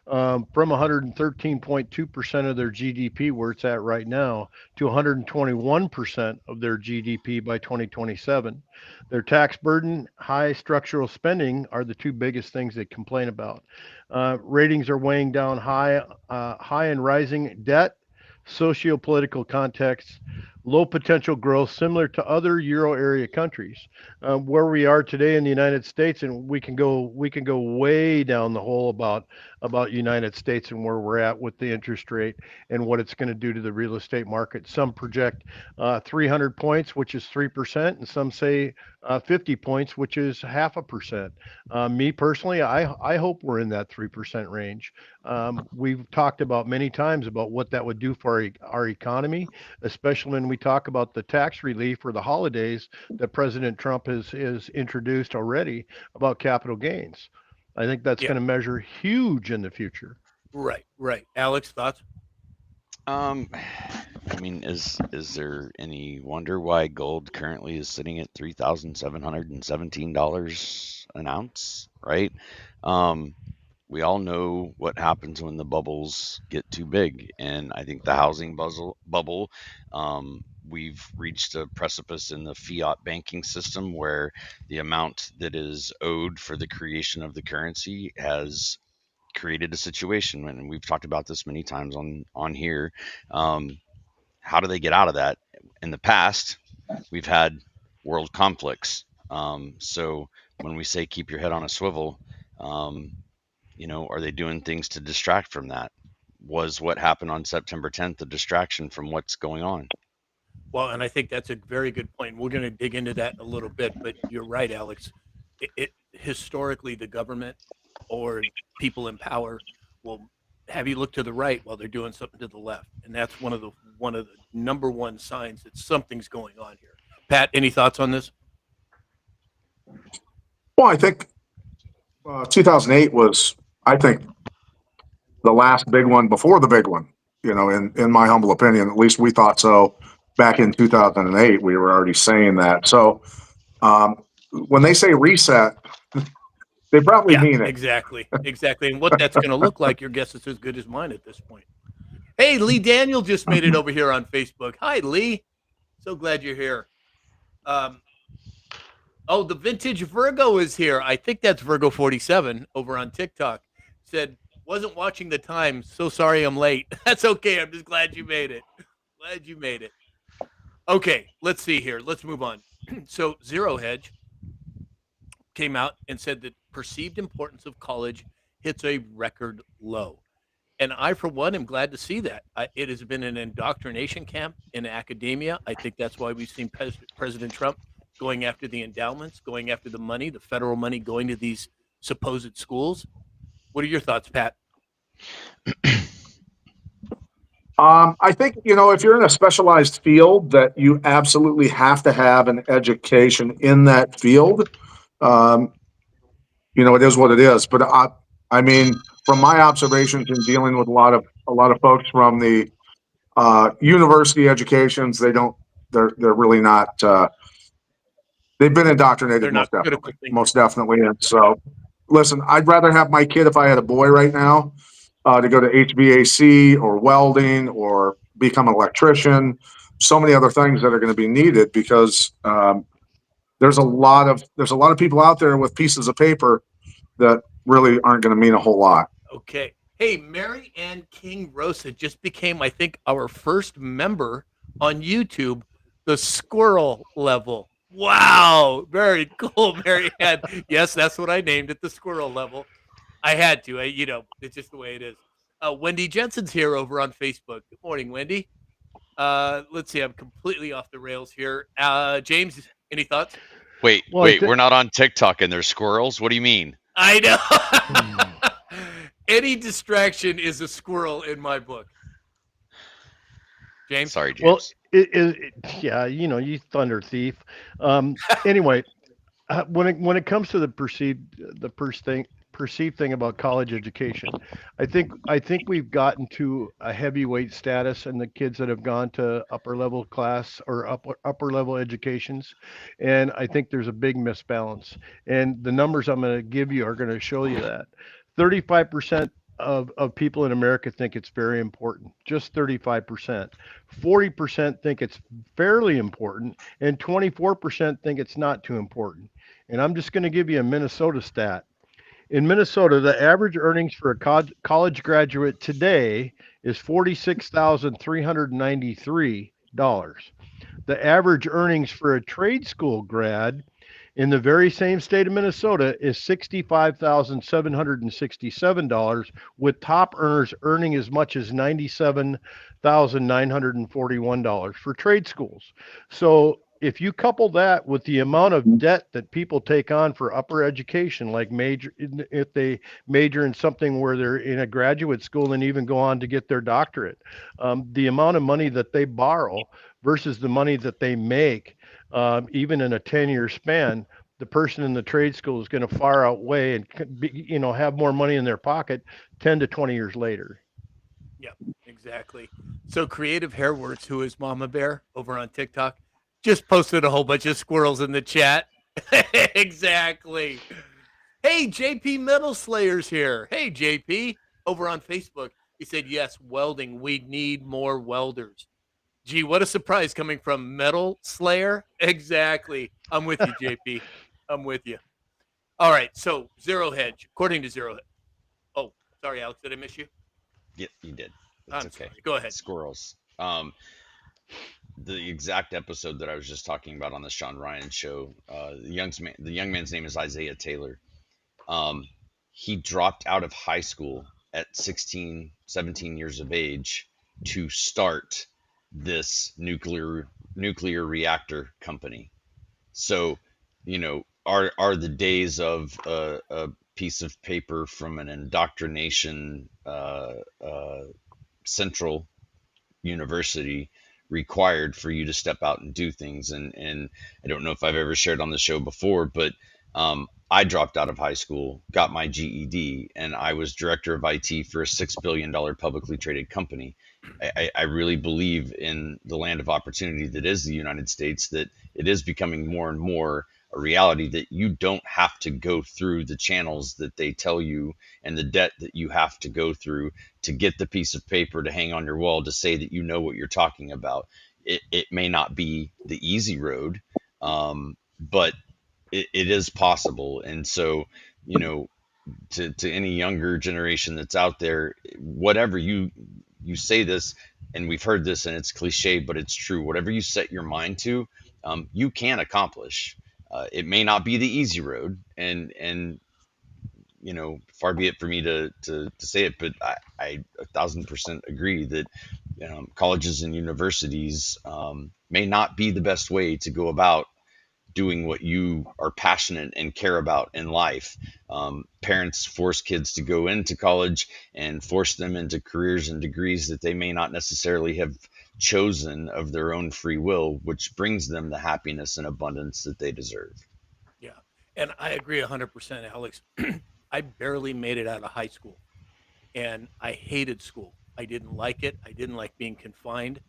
Speaker 3: from 113.2% of their GDP, where it's at right now, to 121% of their GDP by 2027. Their tax burden, high structural spending are the two biggest things they complain about. Ratings are weighing down high and rising debt, sociopolitical context, low potential growth, similar to other Euro area countries. Where we are today in the United States, and we can go way down the hole about United States and where we're at with the interest rate and what it's going to do to the real estate market. Some project 300 points, which is 3%, and some say 50 points, which is 0.5%. Me personally, I hope we're in that 3% range. We've talked about many times about what that would do for our economy, especially when we talk about the tax relief or the holidays that President Trump has introduced already about capital gains. I think that's
Speaker 1: Yeah.
Speaker 3: going to measure huge in the future.
Speaker 1: Right. Alex, thoughts?
Speaker 6: I mean, is there any wonder why gold currently is sitting at $3,717 an ounce, right? We all know what happens when the bubbles get too big, and I think the housing bubble, we've reached a precipice in the fiat banking system where the amount that is owed for the creation of the currency has created a situation, and we've talked about this many times on here. How do they get out of that? In the past, we've had world conflicts. So when we say keep your head on a swivel, are they doing things to distract from that? Was what happened on September 10th a distraction from what's going on?
Speaker 1: Well, and I think that's a very good point. We're going to dig into that in a little bit, but you're right, Alex. It historically, the government or people in power will have you look to the right while they're doing something to the left, and that's one of the number one signs that something's going on here. Pat, any thoughts on this?
Speaker 4: Well, I think 2008 was, I think, the last big one before the big one. In my humble opinion, at least we thought so back in 2008. We were already saying that. So when they say reset, they probably mean it.
Speaker 1: Exactly. And what that's going to look like, your guess is as good as mine at this point. Hey, Lee Daniel just made it over here on Facebook. Hi, Lee. So glad you're here. The Vintage Virgo is here. I think that's Virgo 47 over on TikTok. Said, wasn't watching the time. So sorry I'm late. That's okay. I'm just glad you made it. Okay, let's see here. Let's move on. So Zero Hedge came out and said that perceived importance of college hits a record low. And I, for one, am glad to see that. It has been an indoctrination camp in academia. I think that's why we've seen President Trump going after the endowments, going after the money, the federal money going to these supposed schools. What are your thoughts, Pat?
Speaker 4: I think, if you're in a specialized field that you absolutely have to have an education in that field, it is what it is. But I mean, from my observations in dealing with a lot of folks from the university educations, they're really not. They've been indoctrinated most definitely. And so, listen, I'd rather have my kid, if I had a boy right now, to go to HVAC or welding or become an electrician. So many other things that are going to be needed because there's a lot of people out there with pieces of paper that really aren't going to mean a whole lot.
Speaker 1: Okay. Hey, Mary Ann King Rosa just became, I think, our first member on YouTube, the squirrel level. Wow. Very cool, Mary Ann. Yes, that's what I named it, the squirrel level. I had to. It's just the way it is. Wendy Jensen's here over on Facebook. Good morning, Wendy. Let's see. I'm completely off the rails here. James, any thoughts?
Speaker 6: Wait, we're not on TikTok and there's squirrels? What do you mean?
Speaker 1: I know. Any distraction is a squirrel in my book. James?
Speaker 6: Sorry, James.
Speaker 3: Well, you thunder thief. Anyway, when it comes to the perceived thing about college education, I think we've gotten to a heavyweight status in the kids that have gone to upper level class or upper level educations, and I think there's a big misbalance. And the numbers I'm going to give you are going to show you that 35% of people in America think it's very important, just 35%. 40% think it's fairly important, and 24% think it's not too important. And I'm just going to give you a Minnesota stat. In Minnesota, the average earnings for a college graduate today is $46,393 The average earnings for a trade school grad in the very same state of Minnesota is $65,767, with top earners earning as much as $97,941 for trade schools. So if you couple that with the amount of debt that people take on for upper education, like if they major in something where they're in a graduate school and even go on to get their doctorate, the amount of money that they borrow versus the money that they make, even in a 10-year span, the person in the trade school is going to far outweigh and have more money in their pocket 10 to 20 years later.
Speaker 1: Yeah, exactly. So Creative Hairworks, who is Mama Bear over on TikTok, just posted a whole bunch of squirrels in the chat. Exactly. Hey, JP Metal Slayer's here. Hey, JP, over on Facebook. He said, yes, welding. We need more welders. Gee, what a surprise coming from Metal Slayer. Exactly. I'm with you, JP. I'm with you. All right. So Zero Hedge, according to Zero Hedge. Oh, sorry, Alex. Did I miss you?
Speaker 6: Yeah, you did.
Speaker 1: I'm
Speaker 6: It's okay.
Speaker 1: sorry. Go ahead.
Speaker 6: Squirrels. The exact episode that I was just talking about on the Sean Ryan show, the young man's name is Isaiah Taylor. He dropped out of high school at 16, 17 years of age to start this nuclear reactor company. So, are the days of a piece of paper from an indoctrination central university required for you to step out and do things? And I don't know if I've ever shared on the show before, but I dropped out of high school, got my GED, and I was director of IT for a $6 billion publicly traded company. I really believe in the land of opportunity that is the United States, that it is becoming more and more a reality that you don't have to go through the channels that they tell you and the debt that you have to go through to get the piece of paper to hang on your wall to say that you know what you're talking about. It may not be the easy road, but it is possible. And so, to any younger generation that's out there, whatever you say this, and we've heard this and it's cliche, but it's true. Whatever you set your mind to, you can accomplish. It may not be the easy road, and far be it for me to say it, but I 1,000% agree that colleges and universities may not be the best way to go about doing what you are passionate and care about in life. Parents force kids to go into college and force them into careers and degrees that they may not necessarily have chosen of their own free will, which brings them the happiness and abundance that they deserve.
Speaker 1: Yeah. And I agree 100%, Alex. I barely made it out of high school, and I hated school. I didn't like it. I didn't like being confined.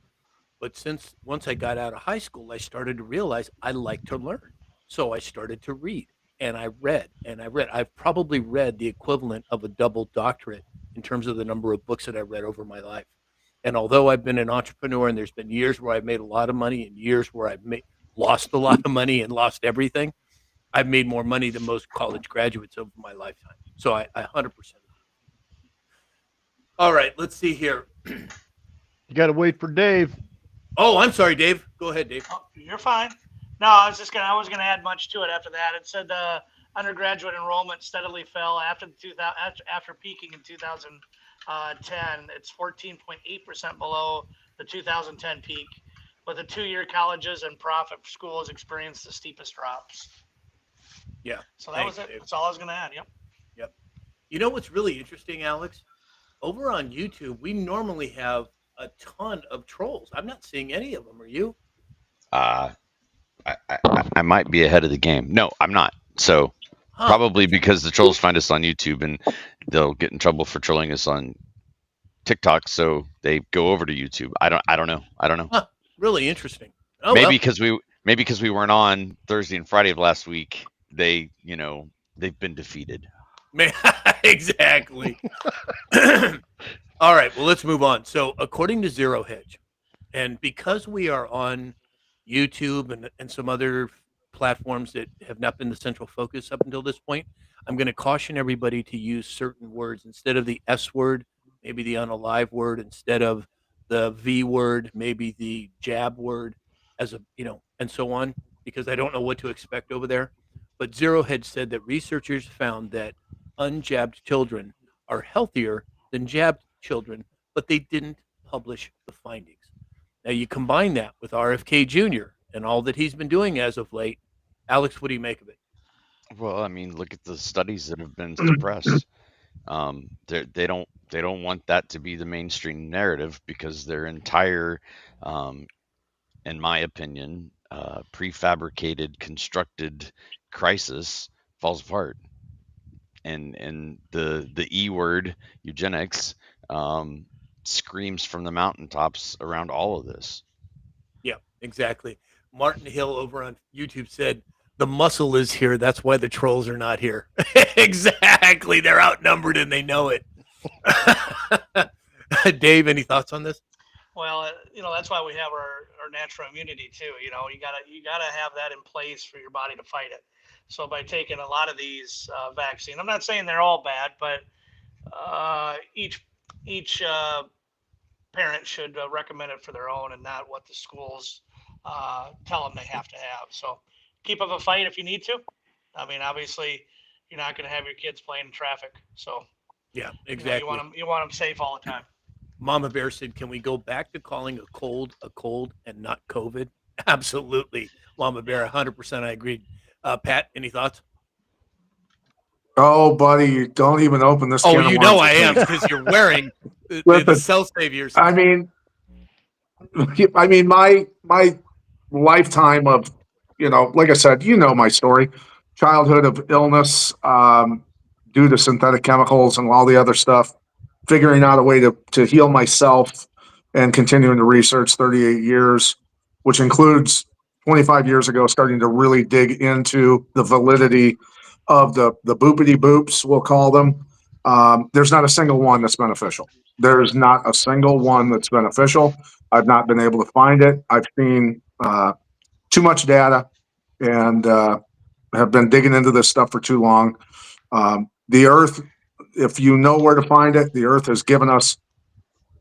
Speaker 1: But once I got out of high school, I started to realize I like to learn. So I started to read, and I read and I read. I've probably read the equivalent of a double doctorate in terms of the number of books that I read over my life. And although I've been an entrepreneur, and there's been years where I've made a lot of money and years where I've lost a lot of money and lost everything, I've made more money than most college graduates over my lifetime. So I 100%. All right, let's see here.
Speaker 3: You got to wait for Dave.
Speaker 1: Oh, I'm sorry, Dave. Go ahead, Dave.
Speaker 5: Oh, you're fine. No, I was gonna add much to it after that. It said undergraduate enrollment steadily fell after peaking in 2010. It's 14.8% below the 2010 peak, but the 2-year colleges and profit schools experienced the steepest drops.
Speaker 1: Yeah.
Speaker 5: So that was it. Dave. That's all I was gonna add. Yep.
Speaker 1: You know what's really interesting, Alex? Over on YouTube, we normally have a ton of trolls. I'm not seeing any of them. Are you?
Speaker 6: I might be ahead of the game. No, I'm not. So probably because the trolls find us on YouTube and they'll get in trouble for trolling us on TikTok, so they go over to YouTube. I don't know.
Speaker 1: Huh. Really interesting. Oh,
Speaker 6: maybe because we weren't on Thursday and Friday of last week. They've been defeated.
Speaker 1: Exactly. All right, well, let's move on. So according to Zero Hedge, and because we are on YouTube and some other platforms that have not been the central focus up until this point, I'm going to caution everybody to use certain words instead of the S word, maybe the unalive word, instead of the V word, maybe the jab word, as a and so on, because I don't know what to expect over there. But Zero had said that researchers found that unjabbed children are healthier than jabbed children, but they didn't publish the findings. Now you combine that with RFK Jr. and all that he's been doing as of late. Alex, what do you make of it?
Speaker 6: Well, I mean, look at the studies that have been suppressed. They don't want that to be the mainstream narrative because their entire, in my opinion, prefabricated, constructed crisis falls apart. And the E word, eugenics, screams from the mountaintops around all of this.
Speaker 1: Yeah, exactly. Martin Hill over on YouTube said, the muscle is here. That's why the trolls are not here. Exactly. They're outnumbered and they know it. Dave, any thoughts on this?
Speaker 5: Well, that's why we have our natural immunity too. You gotta have that in place for your body to fight it. So by taking a lot of these vaccines, I'm not saying they're all bad, but each parent should recommend it for their own and not what the schools tell them they have to have. So keep up a fight if you need to. I mean, obviously, you're not going to have your kids playing in traffic. So
Speaker 1: Yeah, exactly.
Speaker 5: you want them safe all the time.
Speaker 1: Mama Bear said, can we go back to calling a cold and not COVID? Absolutely. Mama Bear, 100% I agree. Pat, any thoughts?
Speaker 4: Oh, buddy, you don't even open this.
Speaker 1: Oh,
Speaker 4: can of
Speaker 1: you know
Speaker 4: worms
Speaker 1: I
Speaker 4: with
Speaker 1: am
Speaker 4: me.
Speaker 1: because you're wearing the
Speaker 4: Listen,
Speaker 1: cell saviors.
Speaker 4: I mean, my lifetime of, like I said, my story, childhood of illness, due to synthetic chemicals and all the other stuff, figuring out a way to heal myself and continuing to research 38 years, which includes 25 years ago, starting to really dig into the validity of the boopity boops, we'll call them. There's not a single one that's beneficial. There's not a single one that's beneficial. I've not been able to find it. I've seen too much data and have been digging into this stuff for too long. The earth, if you know where to find it, the earth has given us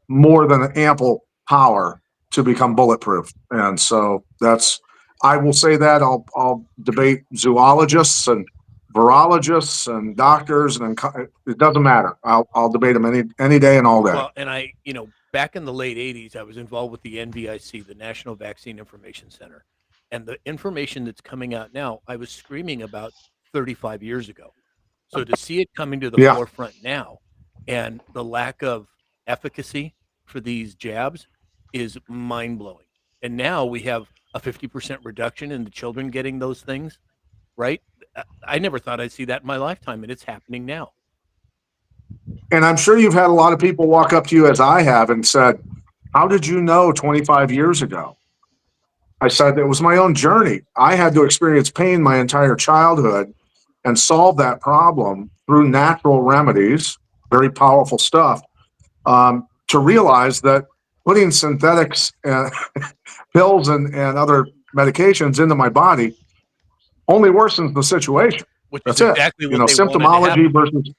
Speaker 4: more than ample power to become bulletproof. And so I will say that I'll debate zoologists and virologists and doctors, and it doesn't matter. I'll debate them any day and all day.
Speaker 1: Well, and back in the late 80s, I was involved with the NVIC, the National Vaccine Information Center. And the information that's coming out now, I was screaming about 35 years ago. So to see it coming to the forefront now and the lack of efficacy for these jabs is mind-blowing. And now we have a 50% reduction in the children getting those things, right? I never thought I'd see that in my lifetime, and it's happening now.
Speaker 4: And I'm sure you've had a lot of people walk up to you, as I have, and said, how did you know 25 years ago? I said, it was my own journey. I had to experience pain my entire childhood and solve that problem through natural remedies, very powerful stuff, to realize that putting synthetics and pills and other medications into my body only worsens the situation.
Speaker 1: Which
Speaker 4: That's
Speaker 1: is exactly
Speaker 4: it.
Speaker 1: what they
Speaker 4: Symptomology versus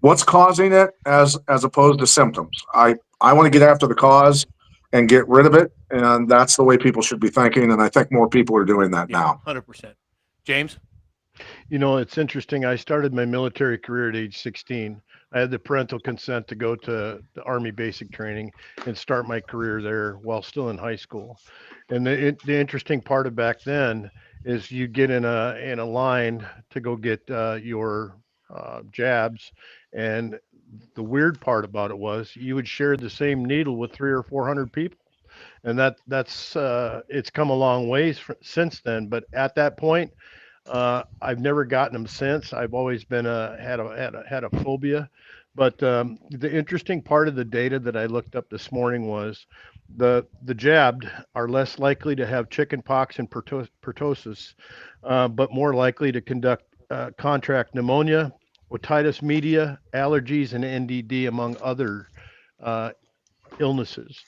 Speaker 4: what's causing it as opposed to symptoms. I want to get after the cause and get rid of it. And that's the way people should be thinking. And I think more people are doing that now.
Speaker 1: 100%. James?
Speaker 3: It's interesting. I started my military career at age 16. I had the parental consent to go to the Army basic training and start my career there while still in high school. And the interesting part of back then is you get in a line to go get your jabs. And the weird part about it was you would share the same needle with 300 or 400 people. And that's it's come a long ways since then. But at that point, I've never gotten them since. I've always been had a phobia. But the interesting part of the data that I looked up this morning was the jabbed are less likely to have chickenpox and pertussis, but more likely to contract pneumonia, otitis media, allergies, and NDD, among other illnesses.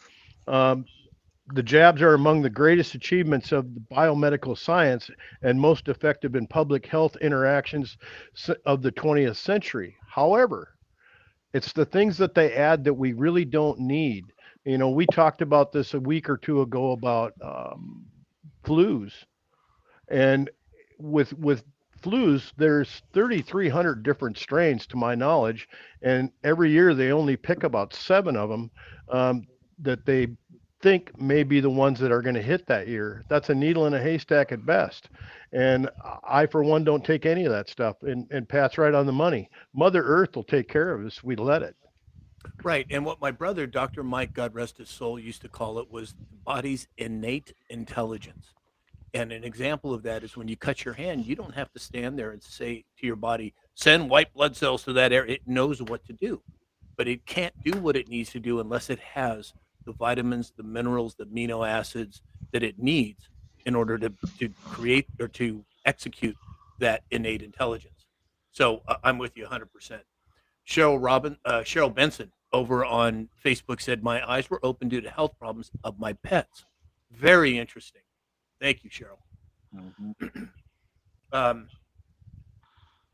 Speaker 3: The jabs are among the greatest achievements of the biomedical science and most effective in public health interactions of the 20th century. However, it's the things that they add that we really don't need. You know, we talked about this a week or two ago about flus, and with flus, there's 3,300 different strains to my knowledge, and every year they only pick about 7 of them that they think may be the ones that are going to hit that year. That's a needle in a haystack at best. And I, for one, don't take any of that stuff. And Pat's right on the money. Mother Earth will take care of us. We let it.
Speaker 1: Right. And what my brother, Dr. Mike, God rest his soul, used to call it was the body's innate intelligence. And an example of that is when you cut your hand, you don't have to stand there and say to your body, send white blood cells to that area. It knows what to do, but it can't do what it needs to do unless it has the vitamins, the minerals, the amino acids that it needs in order to create or to execute that innate intelligence. So I'm with you 100%. Cheryl Benson over on Facebook said, my eyes were open due to health problems of my pets. Very interesting. Thank you, Cheryl.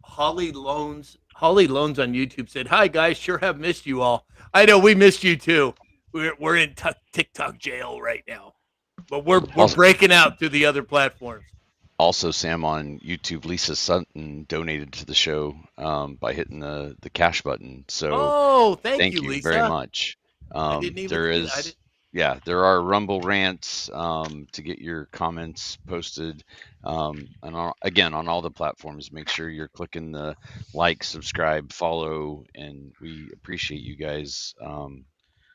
Speaker 1: Holly Loans on YouTube said, hi guys, sure have missed you all. I know we missed you too. We're in TikTok jail right now, but we're breaking out through the other platforms.
Speaker 6: Also, Sam, on YouTube, Lisa Sutton donated to the show by hitting the cash button. So
Speaker 1: thank you,
Speaker 6: you
Speaker 1: Lisa.
Speaker 6: very much. There are Rumble rants to get your comments posted. Again, on all the platforms, make sure you're clicking the like, subscribe, follow, and we appreciate you guys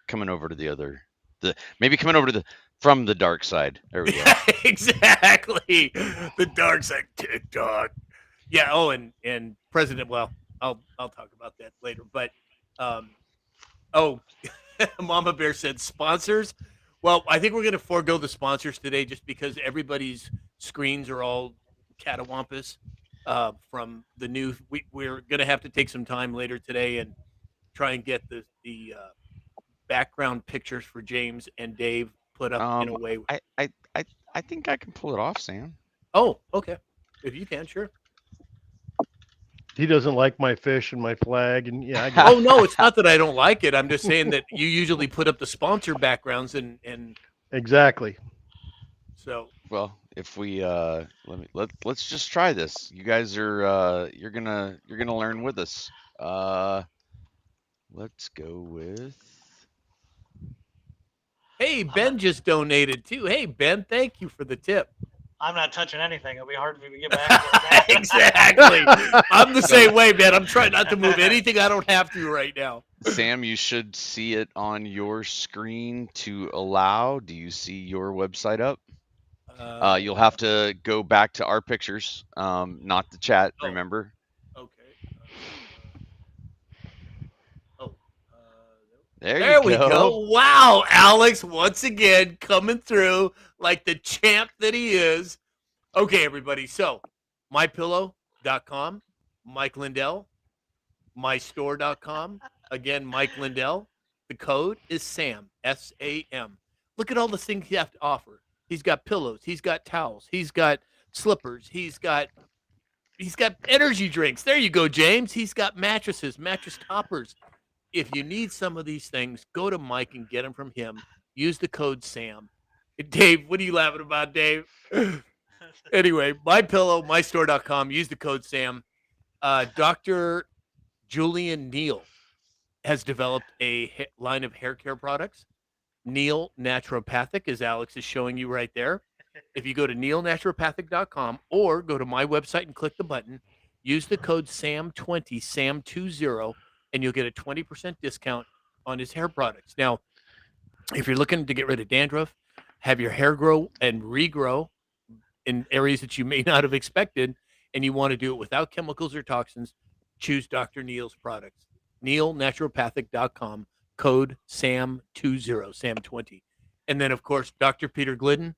Speaker 6: coming over to from the dark side. There we go.
Speaker 1: Exactly. The dark side TikTok. Yeah. Oh, and President. Well, I'll talk about that later. But Mama Bear said sponsors. Well, I think we're going to forego the sponsors today just because everybody's screens are all catawampus from the new. We're going to have to take some time later today and try and get the background pictures for James and Dave put up in a way.
Speaker 6: I think I can pull it off, Sam.
Speaker 1: Oh, okay. If you can, sure.
Speaker 3: He doesn't like my fish and my flag, and yeah.
Speaker 1: Oh no, it's not that I don't like it. I'm just saying that you usually put up the sponsor backgrounds and
Speaker 3: exactly.
Speaker 1: So
Speaker 6: well, if we let's just try this. You guys are you're gonna learn with us. Let's go with.
Speaker 1: Hey, Ben just donated too. Hey, Ben, thank you for the tip.
Speaker 5: I'm not touching anything. It'll be hard for me to get back.
Speaker 1: Exactly. I'm the same way, man. I'm trying not to move anything I don't have to right now.
Speaker 6: Sam, you should see it on your screen to allow. Do you see your website up? You'll have to go back to our pictures, not the chat, remember?
Speaker 1: Okay.
Speaker 6: There
Speaker 1: we go. Wow, Alex, once again, coming through like the champ that he is. Okay, everybody. So, mypillow.com, Mike Lindell, mystore.com. Again, Mike Lindell. The code is SAM, S-A-M. Look at all the things you have to offer. He's got pillows. He's got towels. He's got slippers. He's got energy drinks. There you go, James. He's got mattresses, mattress toppers. If you need some of these things, go to Mike and get them from him. Use the code SAM. Dave, what are you laughing about, Dave? Anyway, MyPillow, mystore.com. Use the code SAM. Dr. Julian Neal has developed a line of hair care products. Neal Naturopathic, as Alex is showing you right there. If you go to nealnaturopathic.com or go to my website and click the button, use the code SAM20, SAM20, and you'll get a 20% discount on his hair products. Now, if you're looking to get rid of dandruff, have your hair grow and regrow in areas that you may not have expected, and you want to do it without chemicals or toxins, choose Dr. Neal's products. nealnaturopathic.com, code SAM20, SAM20. And then, of course, Dr. Peter Glidden.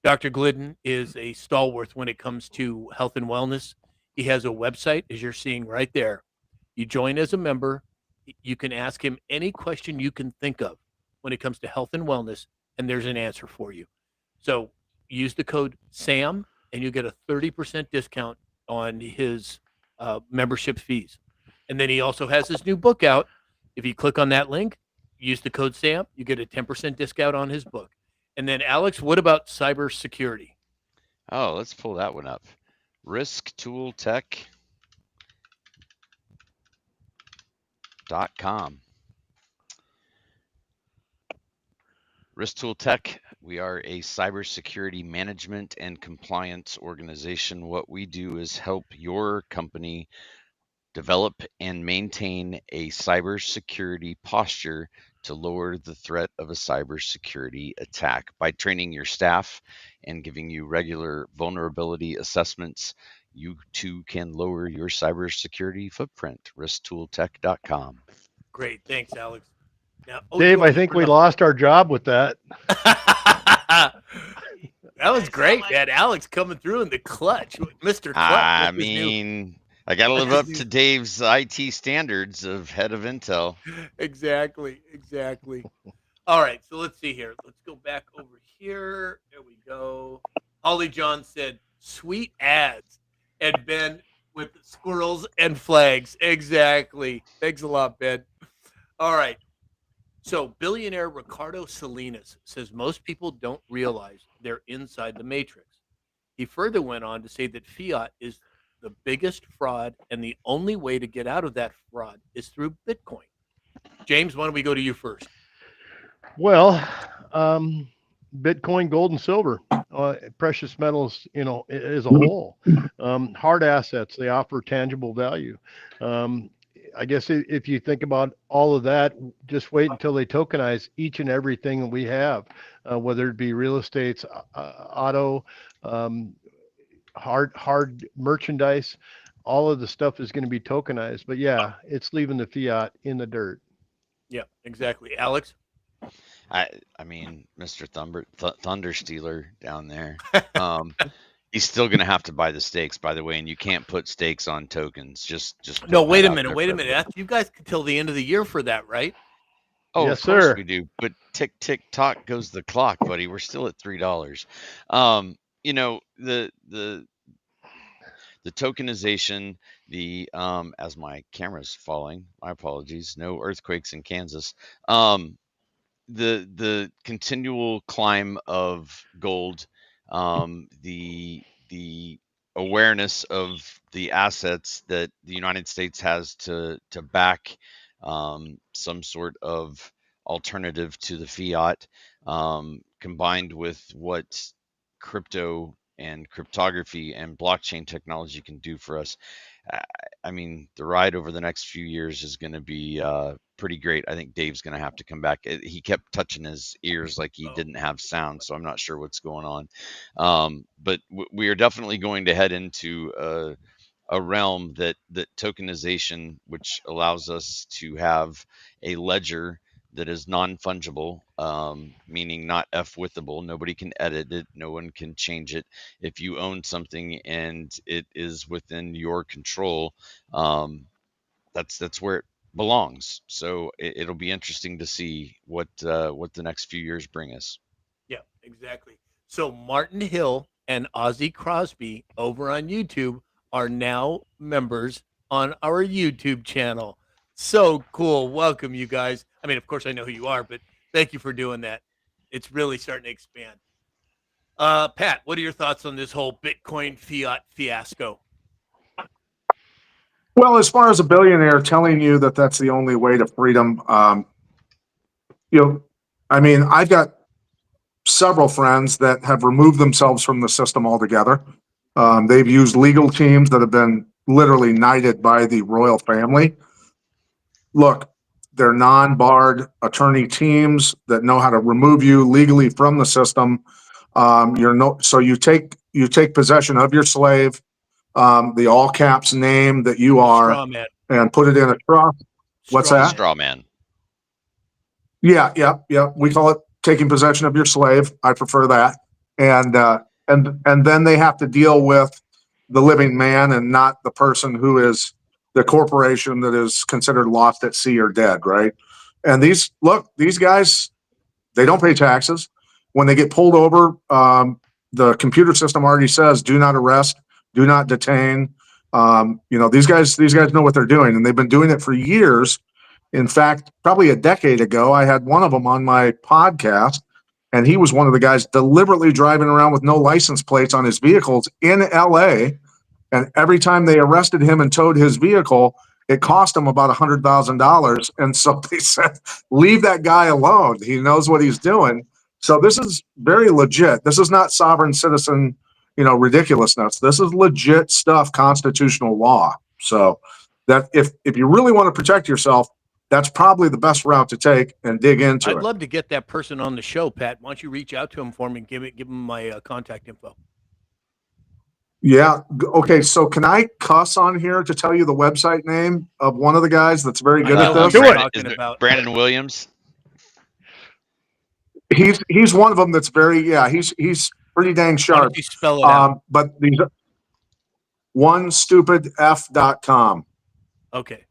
Speaker 1: Dr. Glidden is a stalwart when it comes to health and wellness. He has a website, as you're seeing right there. You join as a member. You can ask him any question you can think of when it comes to health and wellness, and there's an answer for you. So use the code SAM, and you get a 30% discount on his membership fees. And then he also has his new book out. If you click on that link, use the code SAM. You get a 10% discount on his book. And then, Alex, what about cybersecurity?
Speaker 6: Oh, let's pull that one up. risktooltech.com. Risk Tool Tech, we are a cybersecurity management and compliance organization. What we do is help your company develop and maintain a cybersecurity posture to lower the threat of a cybersecurity attack by training your staff and giving you regular vulnerability assessments. You too can lower your cybersecurity footprint. risktooltech.com.
Speaker 1: Great. Thanks, Alex. Now,
Speaker 3: Dave, I think we lost our job with that.
Speaker 1: That was great, man. Alex coming through in the clutch. Mr. Clutch.
Speaker 6: I
Speaker 1: What's his new-
Speaker 6: mean, I got to live up to Dave's IT standards of head of Intel.
Speaker 1: Exactly. All right, so let's see here. Let's go back over here. There we go. Holly John said, sweet ads. And Ben with squirrels and flags. Exactly. Thanks a lot, Ben. All right. So billionaire Ricardo Salinas says most people don't realize they're inside the matrix. He further went on to say that fiat is the biggest fraud, and the only way to get out of that fraud is through Bitcoin. James, why don't we go to you first?
Speaker 3: Well, Bitcoin, gold, and silver, precious metals, as a whole, hard assets, they offer tangible value. I guess if you think about all of that, just wait until they tokenize each and everything that we have, whether it be real estate, auto, hard merchandise. All of the stuff is going to be tokenized. But yeah, it's leaving the fiat in the dirt.
Speaker 1: Yeah, exactly. Alex?
Speaker 6: I mean, Mr. Thunder Stealer down there. He's still going to have to buy the stakes, by the way, and you can't put stakes on tokens. Just
Speaker 1: no. Wait a minute. You guys can till the end of the year for that, right?
Speaker 6: Oh,
Speaker 3: yes,
Speaker 6: of course
Speaker 3: sir.
Speaker 6: we do. But tick tock goes the clock, buddy. We're still at $3. The tokenization, as my camera's falling, my apologies. No earthquakes in Kansas. The continual climb of gold. The awareness of the assets that the United States has to back some sort of alternative to the fiat, combined with what crypto and cryptography and blockchain technology can do for us. I mean, the ride over the next few years is going to be pretty great. I think Dave's going to have to come back. He kept touching his ears like he didn't have sound, so I'm not sure what's going on. But we are definitely going to head into a realm that tokenization, which allows us to have a ledger that is non-fungible, meaning not F-withable. Nobody can edit it. No one can change it. If you own something and it is within your control, that's where it belongs. So it'll be interesting to see what the next few years bring us.
Speaker 1: Yeah, exactly. So Martin Hill and Ozzy Crosby over on YouTube are now members on our YouTube channel. So cool. Welcome, you guys. I mean, of course, I know who you are, but thank you for doing that. It's really starting to expand. Pat, what are your thoughts on this whole Bitcoin fiat fiasco?
Speaker 4: Well, as far as a billionaire telling you that that's the only way to freedom, I mean, I've got several friends that have removed themselves from the system altogether. They've used legal teams that have been literally knighted by the royal family. Look, they're non-barred attorney teams that know how to remove you legally from the system. So you take possession of your slave, the all caps name that you are,
Speaker 1: Straw man.
Speaker 4: and put it in a trust. What's that?
Speaker 6: Straw man.
Speaker 4: Yeah. We call it taking possession of your slave. I prefer that. And then they have to deal with the living man and not the person who is the corporation that is considered lost at sea or dead, right? And these guys, they don't pay taxes. When they get pulled over, the computer system already says, do not arrest, do not detain. These guys know what they're doing, and they've been doing it for years. In fact, probably a decade ago, I had one of them on my podcast, and he was one of the guys deliberately driving around with no license plates on his vehicles in LA. And every time they arrested him and towed his vehicle, it cost him about $100,000. And so they said, leave that guy alone. He knows what he's doing. So this is very legit. This is not sovereign citizen, ridiculousness. This is legit stuff, constitutional law. So that if you really want to protect yourself, that's probably the best route to take and dig into
Speaker 1: I'd
Speaker 4: it.
Speaker 1: love to get that person on the show, Pat. Why don't you reach out to him for me and give him my contact info?
Speaker 4: Yeah. Okay. So can I cuss on here to tell you the website name of one of the guys that's very good
Speaker 1: I
Speaker 4: at
Speaker 1: know
Speaker 4: this?
Speaker 1: who you're
Speaker 6: Brandon,
Speaker 1: talking about.
Speaker 6: Brandon Williams.
Speaker 4: He's one of them that's very, he's pretty dang
Speaker 1: Why
Speaker 4: sharp.
Speaker 1: don't you spell it out?
Speaker 4: But these onestupidf.com.
Speaker 1: Okay.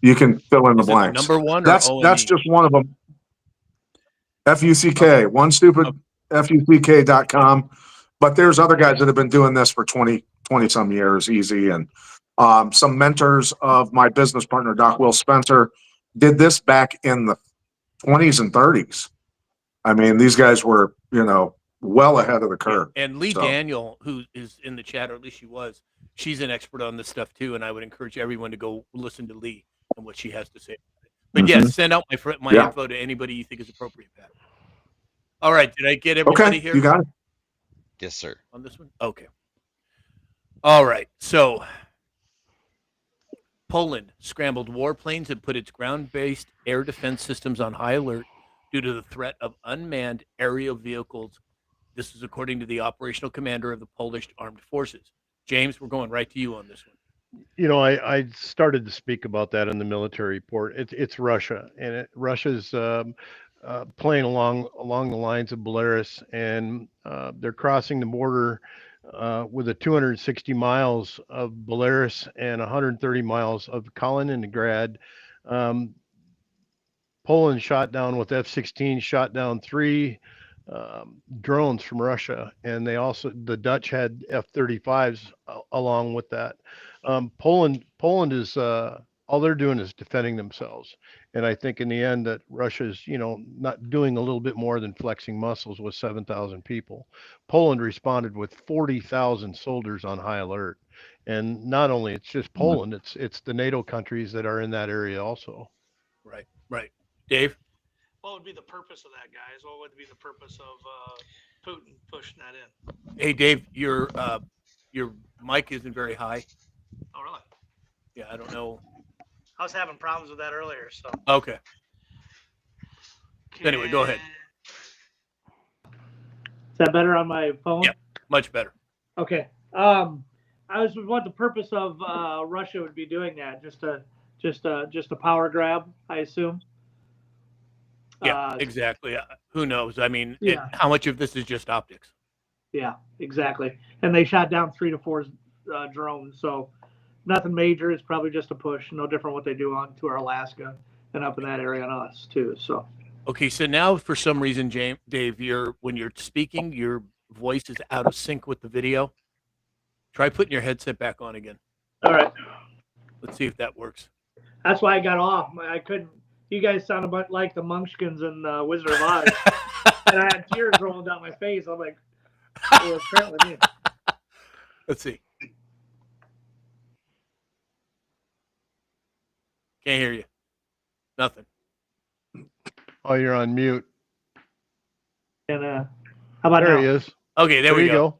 Speaker 4: You can fill in the
Speaker 1: Is it
Speaker 4: blanks.
Speaker 1: number one or
Speaker 4: That's
Speaker 1: O-N-E?
Speaker 4: just one of them. FUCK, onestupidfuck.com. But there's other guys that have been doing this for 20 some years, easy. And some mentors of my business partner, Doc Will Spencer, did this back in the 20s and 30s. I mean, these guys were, well ahead of the curve.
Speaker 1: And Lee
Speaker 4: So-
Speaker 1: Daniel, who is in the chat, or at least she was, she's an expert on this stuff too. And I would encourage everyone to go listen to Lee and what she has to say. But yes, send out my
Speaker 4: Yeah.
Speaker 1: info to anybody you think is appropriate, Pat. All right. Did I get everybody
Speaker 4: Okay,
Speaker 1: here
Speaker 4: you got it.
Speaker 6: Yes, sir.
Speaker 1: on this one? Okay. All right. So Poland scrambled warplanes and put its ground-based air defense systems on high alert due to the threat of unmanned aerial vehicles. This is according to the operational commander of the Polish Armed Forces. James, we're going right to you on this one.
Speaker 3: I started to speak about that in the military report. It's Russia, and Russia's playing along the lines of Belarus, and they're crossing the border with a 260 miles of Belarus and 130 miles of Kaliningrad. Poland shot down with F-16, shot down 3 drones from Russia, and the Dutch had F-35s along with that. Poland is all they're doing is defending themselves, and I think in the end that Russia's not doing a little bit more than flexing muscles with 7,000 people. Poland responded with 40,000 soldiers on high alert, and not only it's just Poland, it's the NATO countries that are in that area also.
Speaker 1: Right. Dave?
Speaker 5: What would be the purpose of that, guys? What would be the purpose of Putin pushing that in?
Speaker 1: Hey, Dave, your mic isn't very high.
Speaker 5: Oh, really?
Speaker 1: Yeah, I don't know.
Speaker 5: I was having problems with that earlier. So
Speaker 1: Okay. Anyway, go ahead.
Speaker 7: Is that better on my phone?
Speaker 1: Yep. Much better.
Speaker 7: Okay. I was what the purpose of Russia would be doing that, just a power grab, I assume.
Speaker 1: Yeah, exactly. Who knows? I mean,
Speaker 7: Yeah.
Speaker 1: how much of this is just optics?
Speaker 7: Yeah, exactly. And they shot down 3 to 4 drones, so nothing major. It's probably just a push. No different what they do on to our Alaska and up in that area on us too. So
Speaker 1: Okay, so now for some reason, Dave, when you're speaking, your voice is out of sync with the video. Try putting your headset back on again.
Speaker 7: all right,
Speaker 1: Let's see if that works.
Speaker 7: that's why I got off. I couldn't. You guys sound a bit like the Munchkins in Wizard of Oz, and I had tears rolling down my face. I'm like, it was apparently me.
Speaker 1: Let's see. Can't hear you. Nothing.
Speaker 3: Oh, you're on mute.
Speaker 7: And how about
Speaker 3: There
Speaker 7: now?
Speaker 3: he is.
Speaker 1: Okay, there we
Speaker 3: you
Speaker 1: go.
Speaker 3: go.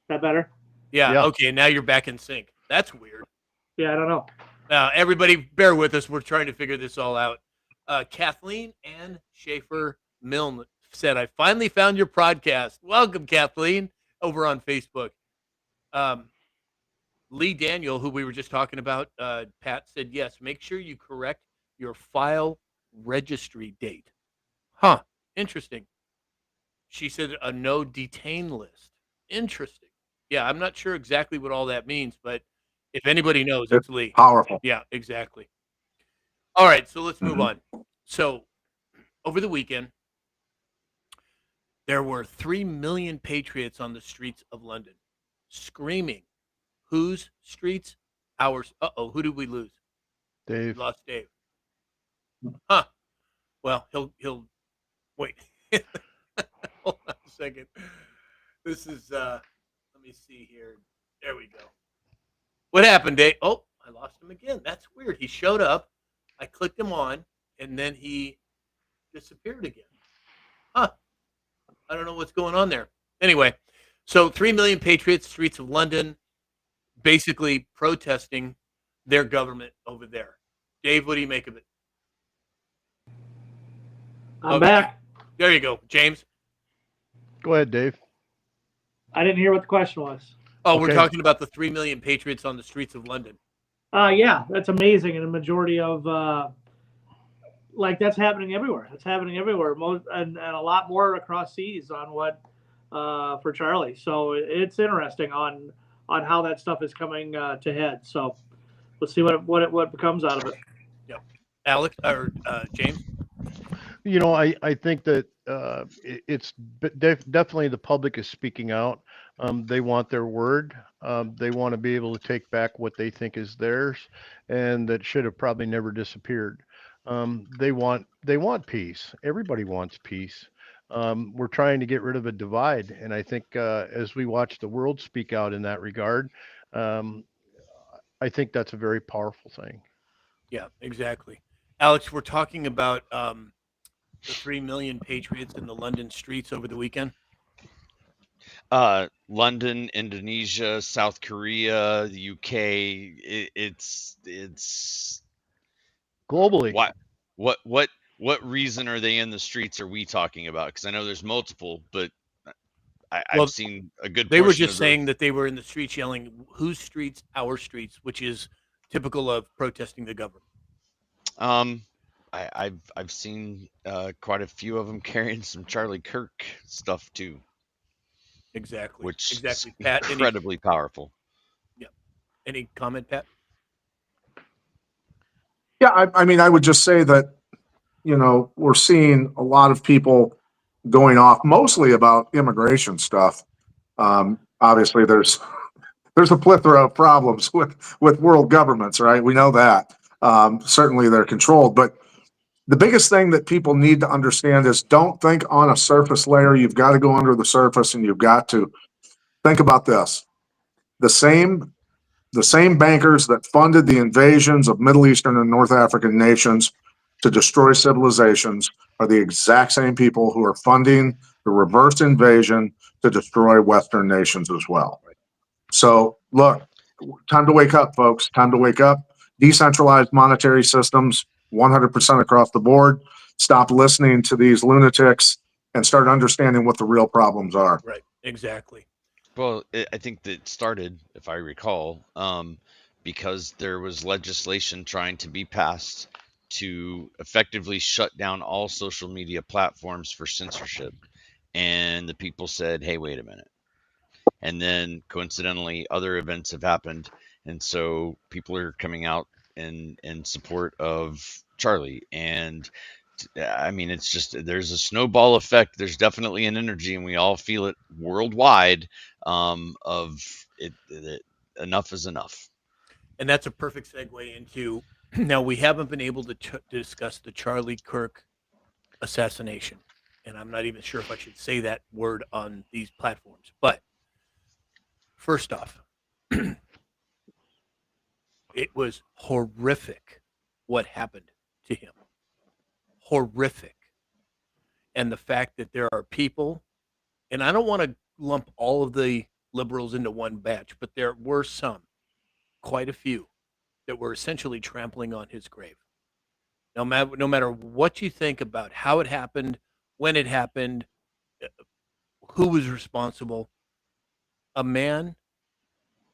Speaker 7: That better?
Speaker 1: Yeah,
Speaker 3: Yeah.
Speaker 1: okay, now you're back in sync. That's weird.
Speaker 7: Yeah, I don't know.
Speaker 1: Now, everybody, bear with us. We're trying to figure this all out. Kathleen Ann Schaefer Milne said, I finally found your podcast. Welcome, Kathleen, over on Facebook. Lee Daniel, who we were just talking about, Pat said, yes, make sure you correct your file registry date. Huh, interesting. She said a no detain list. Interesting. Yeah, I'm not sure exactly what all that means, but if anybody knows, it's Lee.
Speaker 4: Powerful.
Speaker 1: Yeah, exactly. All right, so let's move on. So, over the weekend, there were 3 million patriots on the streets of London screaming. Whose streets? Ours. Uh-oh, who did we lose? We
Speaker 3: Dave.
Speaker 1: lost Dave. Huh. Well, he'll wait. Hold on a second. This is let me see here. There we go. What happened, Dave? Oh, I lost him again. That's weird. He showed up. I clicked him on, and then he disappeared again. Huh. I don't know what's going on there. Anyway, so 3 million patriots, streets of London, basically protesting their government over there. Dave, what do you make of it?
Speaker 7: I'm
Speaker 1: Okay.
Speaker 7: back.
Speaker 1: There you go, James.
Speaker 3: Go ahead, Dave.
Speaker 7: I didn't hear what the question was.
Speaker 1: Oh, we're
Speaker 3: Okay.
Speaker 1: talking about the 3 million patriots on the streets of London.
Speaker 7: Yeah, that's amazing. And a majority of, that's happening everywhere. It's happening everywhere. And a lot more across seas on what, for Charlie. So it's interesting on how that stuff is coming to head. So let's see what becomes out of it.
Speaker 1: Yep. Alex or James?
Speaker 3: I think that it's definitely the public is speaking out. They want their word. They want to be able to take back what they think is theirs, and that should have probably never disappeared. They want peace. Everybody wants peace. We're trying to get rid of a divide, and I think as we watch the world speak out in that regard, I think that's a very powerful thing.
Speaker 1: Yeah, exactly. Alex, we're talking about the 3 million patriots in the London streets over the weekend.
Speaker 6: London, Indonesia, South Korea, the UK. It's
Speaker 3: Globally,
Speaker 6: what reason are they in the streets? Are we talking about? Because I know there's multiple, but
Speaker 1: Well,
Speaker 6: I've seen a good.
Speaker 1: They were
Speaker 6: portion
Speaker 1: just
Speaker 6: of
Speaker 1: saying that they were in the streets yelling, "Whose streets? Our streets," which is typical of protesting the government.
Speaker 6: I've seen quite a few of them carrying some Charlie Kirk stuff too,
Speaker 1: Exactly.
Speaker 6: which
Speaker 1: Exactly.
Speaker 6: is
Speaker 1: Pat,
Speaker 6: incredibly powerful.
Speaker 1: any comment, Pat?
Speaker 4: Yeah, I mean, I would just say that, we're seeing a lot of people going off mostly about immigration stuff. Obviously, there's a plethora of problems with world governments, right? We know that. Certainly they're controlled, but the biggest thing that people need to understand is don't think on a surface layer. You've got to go under the surface, and you've got to think about this. The same bankers that funded the invasions of Middle Eastern and North African nations to destroy civilizations are the exact same people who are funding the reverse invasion to destroy Western nations as well. So look, time to wake up, folks. Time to wake up. Decentralized monetary systems, 100% across the board. Stop listening to these lunatics and start understanding what the real problems are.
Speaker 1: Right. Exactly.
Speaker 6: Well, I think that started, if I recall, because there was legislation trying to be passed to effectively shut down all social media platforms for censorship. And the people said, hey, wait a minute. And then coincidentally, other events have happened. And so people are coming out in support of Charlie. And I mean, it's just, there's a snowball effect. There's definitely an energy, and we all feel it worldwide, of it, enough is enough.
Speaker 1: And that's a perfect segue into now we haven't been able to discuss the Charlie Kirk assassination. And I'm not even sure if I should say that word on these platforms. But first off, it was horrific what happened to him. Horrific. And the fact that there are people, and I don't want to lump all of the liberals into one batch, but there were some, quite a few, that were essentially trampling on his grave. No matter what you think about how it happened, when it happened, who was responsible, a man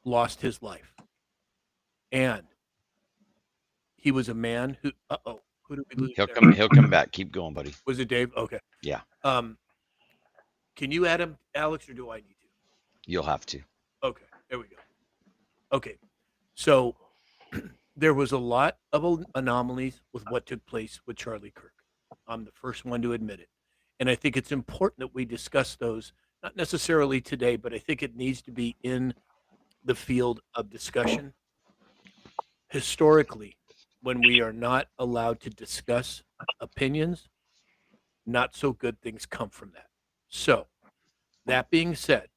Speaker 1: lost his life. And he was a man who, who did we lose there?
Speaker 6: He'll come back. Keep going, buddy.
Speaker 1: Was it Dave? Okay.
Speaker 6: Yeah.
Speaker 1: Can you add him, Alex, or do I need to?
Speaker 6: You'll have to.
Speaker 1: Okay, there we go. Okay, so there was a lot of anomalies with what took place with Charlie Kirk. I'm the first one to admit it. And I think it's important that we discuss those, not necessarily today, but I think it needs to be in the field of discussion. Historically, when we are not allowed to discuss opinions, not so good things come from that. So, that being said,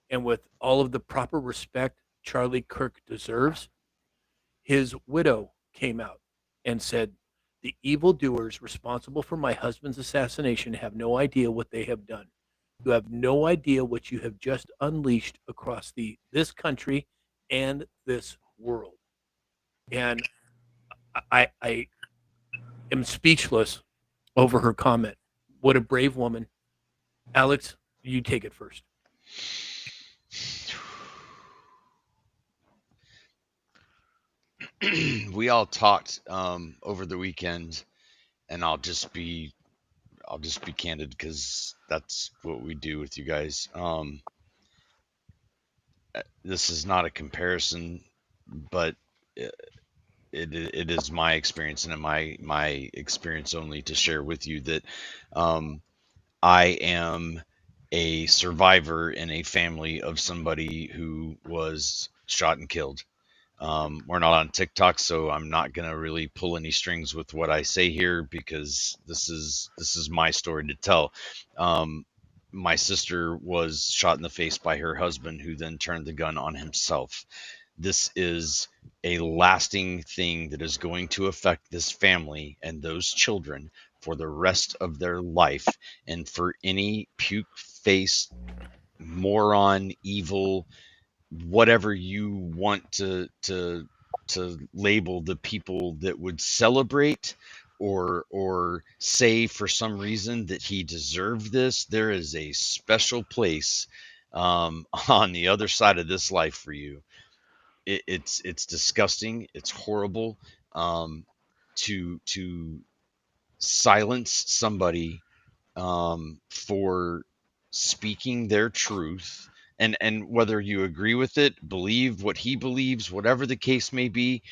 Speaker 1: and with all of the proper respect Charlie Kirk deserves, his widow came out and said, "The evildoers responsible for my husband's assassination have no idea what they have done. You have no idea what you have just unleashed across this country and this world." And I am speechless over her comment. What a brave woman. Alex, you take it first.
Speaker 6: We all talked over the weekend, and I'll just be candid because that's what we do with you guys. This is not a comparison, but it is my experience and my experience only to share with you that I am a survivor in a family of somebody who was shot and killed. We're not on TikTok, so I'm not gonna really pull any strings with what I say here because this is my story to tell. My sister was shot in the face by her husband, who then turned the gun on himself. This is a lasting thing that is going to affect this family and those children for the rest of their life. And for any puke-faced moron, evil, whatever you want to label the people that would celebrate or say for some reason that he deserved this, there is a special place on the other side of this life for you. It's disgusting. It's horrible to silence somebody for speaking their truth, and whether you agree with it, believe what he believes, whatever the case may be.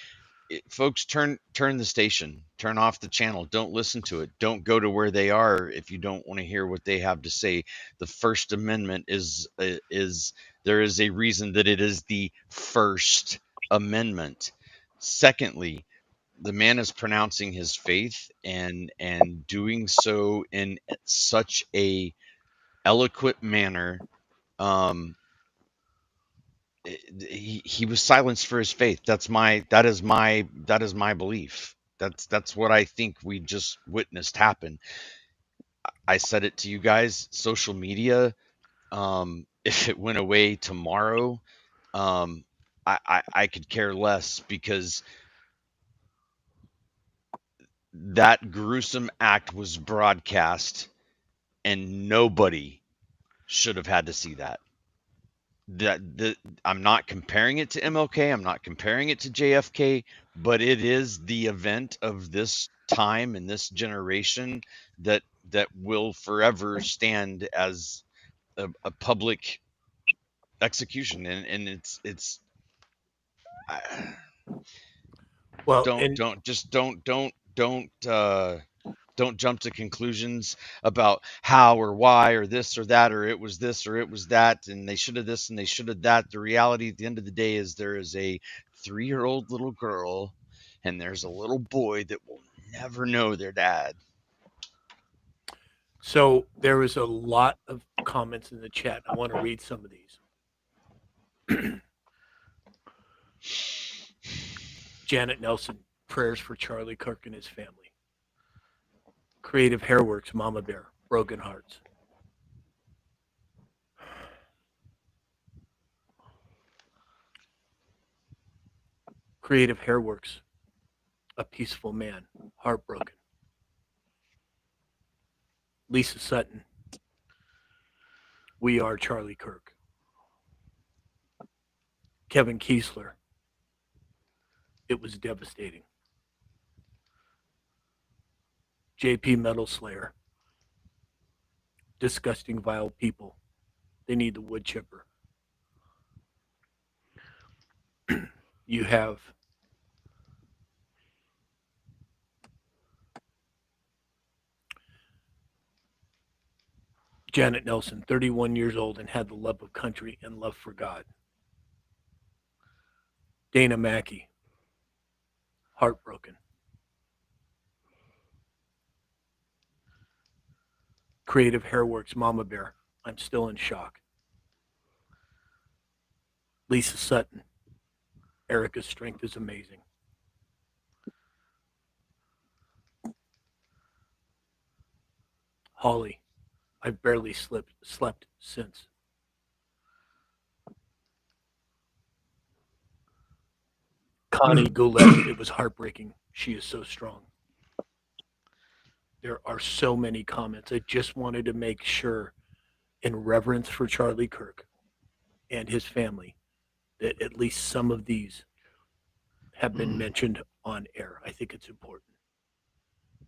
Speaker 6: Folks, turn the station, turn off the channel, don't listen to it, don't go to where they are if you don't want to hear what they have to say. The First Amendment is there is a reason that it is the First Amendment. Secondly, the man is pronouncing his faith and doing so in such a eloquent manner. He was silenced for his faith. That is my belief. That's what I think we just witnessed happen. I said it to you guys. Social media, if it went away tomorrow, I could care less, because that gruesome act was broadcast and nobody should have had to see that. I'm not comparing it to MLK, I'm not comparing it to JFK, but it is the event of this time and this generation that will forever stand as a public execution. And it's
Speaker 1: Well,
Speaker 6: don't jump to conclusions about how or why or this or that, or it was this or it was that, and they should have this and they should have that. The reality at the end of the day is there is a 3-year-old little girl and there's a little boy that will never know their dad.
Speaker 1: So there was a lot of comments in the chat. I want to read some of these. Janet Nelson, prayers for Charlie Kirk and his family. Creative Hairworks, Mama Bear, Broken Hearts. Creative Hairworks, A Peaceful Man, Heartbroken. Lisa Sutton, We Are Charlie Kirk. Kevin Kiesler, It Was Devastating. JP Metal Slayer, Disgusting Vile People. They need the wood chipper. You have Janet Nelson, 31 years old and had the love of country and love for God. Dana Mackey, Heartbroken. Creative Hairworks, Mama Bear. I'm still in shock. Lisa Sutton. Erica's strength is amazing. Holly. I've barely slept since. Connie Goulet. It was heartbreaking. She is so strong. There are so many comments. I just wanted to make sure, in reverence for Charlie Kirk and his family, that at least some of these have been mentioned on air. I think it's important.